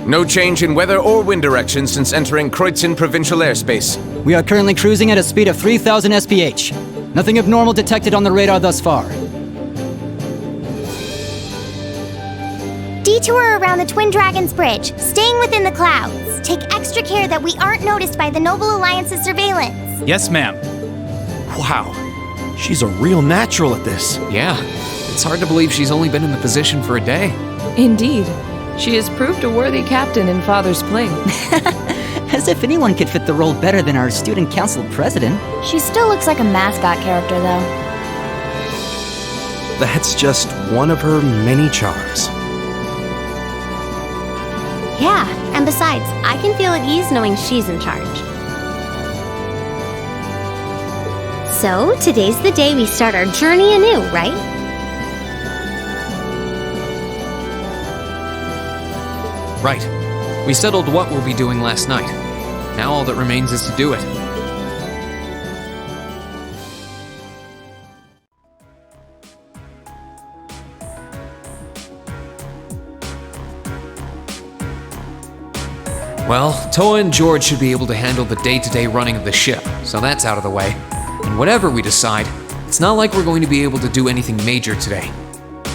No change in weather or wind direction since entering Kreutzen provincial airspace. We are currently cruising at a speed of 3,000 SPH. Nothing abnormal detected on the radar thus far. Detour around the Twin Dragons Bridge, staying within the clouds. Take extra care that we aren't noticed by the Noble Alliance's surveillance. Yes, ma'am. Wow, she's a real natural at this. Yeah, it's hard to believe she's only been in the position for a day. Indeed. She has proved a worthy captain in Father's plate. As if anyone could fit the role better than our student council president. She still looks like a mascot character, though. That's just one of her many charms. Yeah, and besides, I can feel at ease knowing she's in charge. So, today's the day we start our journey anew, right? Right. We settled what we'll be doing last night. Now all that remains is to do it. Well, Toa and George should be able to handle the day-to-day running of the ship, so that's out of the way. And whatever we decide, it's not like we're going to be able to do anything major today.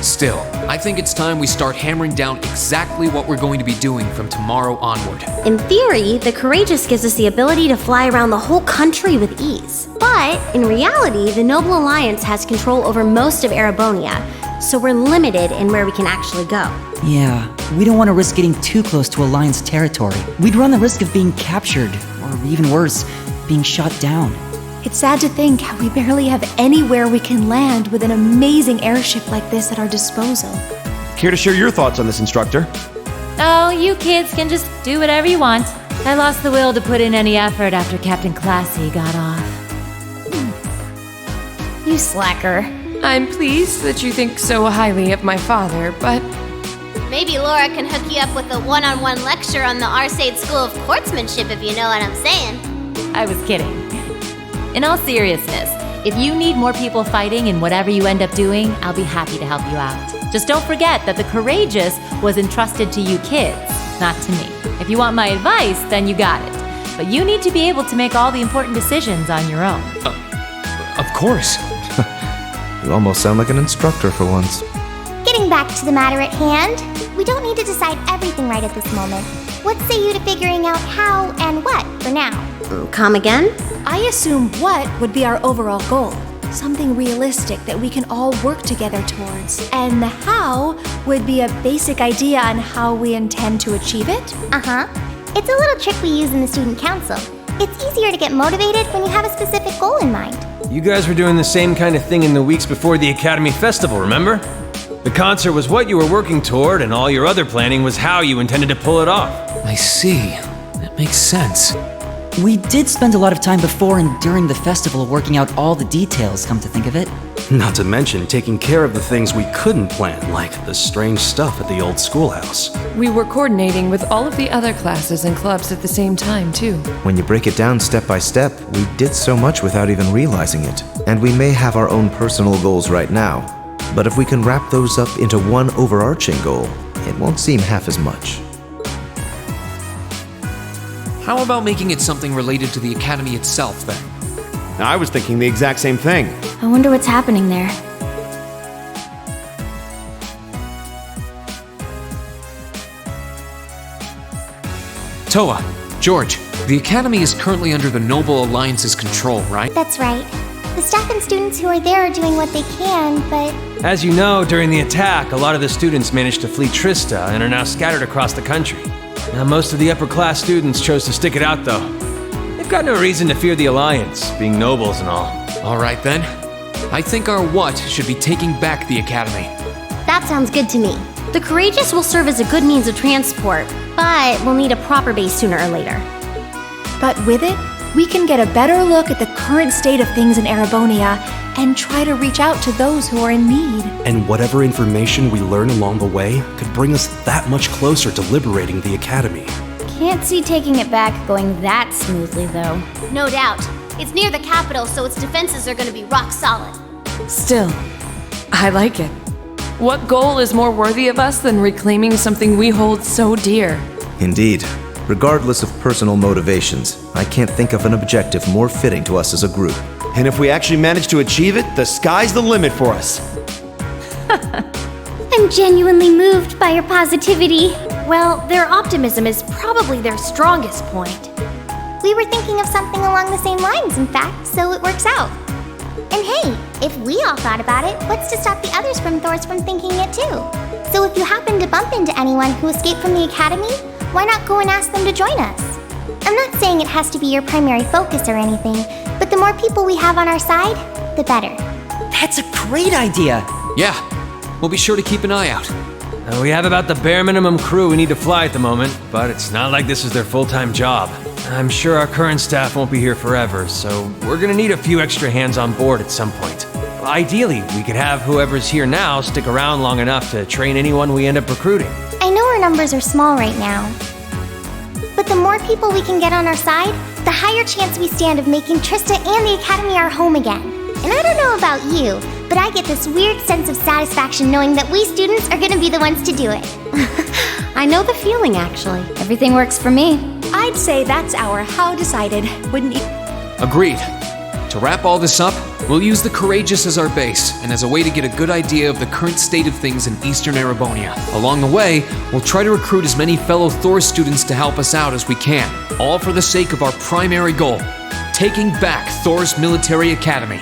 Still, I think it's time we start hammering down exactly what we're going to be doing from tomorrow onward. In theory, the Courageous gives us the ability to fly around the whole country with ease. But, in reality, the Noble Alliance has control over most of Erebonia, so we're limited in where we can actually go. Yeah, we don't want to risk getting too close to Alliance territory. We'd run the risk of being captured, or even worse, being shot down. It's sad to think how we barely have anywhere we can land with an amazing airship like this at our disposal. Care to share your thoughts on this, instructor? Oh, you kids can just do whatever you want. I lost the will to put in any effort after Captain Classy got off. You slacker. I'm pleased that you think so highly of my father, but... Maybe Laura can hook you up with a one-on-one lecture on the Arcade School of Courtsmanship, if you know what I'm saying. I was kidding. In all seriousness, if you need more people fighting in whatever you end up doing, I'll be happy to help you out. Just don't forget that the Courageous was entrusted to you kids, not to me. If you want my advice, then you got it. But you need to be able to make all the important decisions on your own. Of course. You almost sound like an instructor for once. Getting back to the matter at hand, we don't need to decide everything right at this moment. What say you to figuring out how and what for now? Come again? I assume what would be our overall goal. Something realistic that we can all work together towards. And the how would be a basic idea on how we intend to achieve it? Uh-huh. It's a little trick we use in the student council. It's easier to get motivated when you have a specific goal in mind. You guys were doing the same kind of thing in the weeks before the Academy Festival, remember? The concert was what you were working toward, and all your other planning was how you intended to pull it off. I see. That makes sense. We did spend a lot of time before and during the festival working out all the details, come to think of it. Not to mention taking care of the things we couldn't plan, like the strange stuff at the old schoolhouse. We were coordinating with all of the other classes and clubs at the same time, too. When you break it down step by step, we did so much without even realizing it. And we may have our own personal goals right now, but if we can wrap those up into one overarching goal, it won't seem half as much. How about making it something related to the Academy itself, then? I was thinking the exact same thing. I wonder what's happening there. Toa, George, the Academy is currently under the Noble Alliance's control, right? That's right. The staff and students who are there are doing what they can, but... As you know, during the attack, a lot of the students managed to flee Trista and are now scattered across the country. Now, most of the upper-class students chose to stick it out, though. They've got no reason to fear the Alliance, being nobles and all. All right, then. I think our what should be taking back the Academy. That sounds good to me. The Courageous will serve as a good means of transport, but we'll need a proper base sooner or later. But with it, we can get a better look at the current state of things in Erebonia and try to reach out to those who are in need. And whatever information we learn along the way could bring us that much closer to liberating the Academy. Can't see taking it back going that smoothly, though. No doubt. It's near the capital, so its defenses are going to be rock solid. Still, I like it. What goal is more worthy of us than reclaiming something we hold so dear? Indeed. Regardless of personal motivations, I can't think of an objective more fitting to us as a group. And if we actually manage to achieve it, the sky's the limit for us. I'm genuinely moved by your positivity. Well, their optimism is probably their strongest point. We were thinking of something along the same lines, in fact, so it works out. And hey, if we all thought about it, what's to stop the others from Thors from thinking it too? So if you happen to bump into anyone who escaped from the Academy, why not go and ask them to join us? I'm not saying it has to be your primary focus or anything, but the more people we have on our side, the better. That's a great idea! Yeah, we'll be sure to keep an eye out. We have about the bare minimum crew we need to fly at the moment, but it's not like this is their full-time job. I'm sure our current staff won't be here forever, so we're gonna need a few extra hands on board at some point. Ideally, we could have whoever's here now stick around long enough to train anyone we end up recruiting. I know our numbers are small right now, but the more people we can get on our side, the higher chance we stand of making Trista and the Academy our home again. And I don't know about you, but I get this weird sense of satisfaction knowing that we students are gonna be the ones to do it. I know the feeling, actually. Everything works for me. I'd say that's our how decided, wouldn't you? Agreed. To wrap all this up, we'll use the Courageous as our base, and as a way to get a good idea of the current state of things in Eastern Erebonia. Along the way, we'll try to recruit as many fellow Thor students to help us out as we can, all for the sake of our primary goal, taking back Thor's military academy.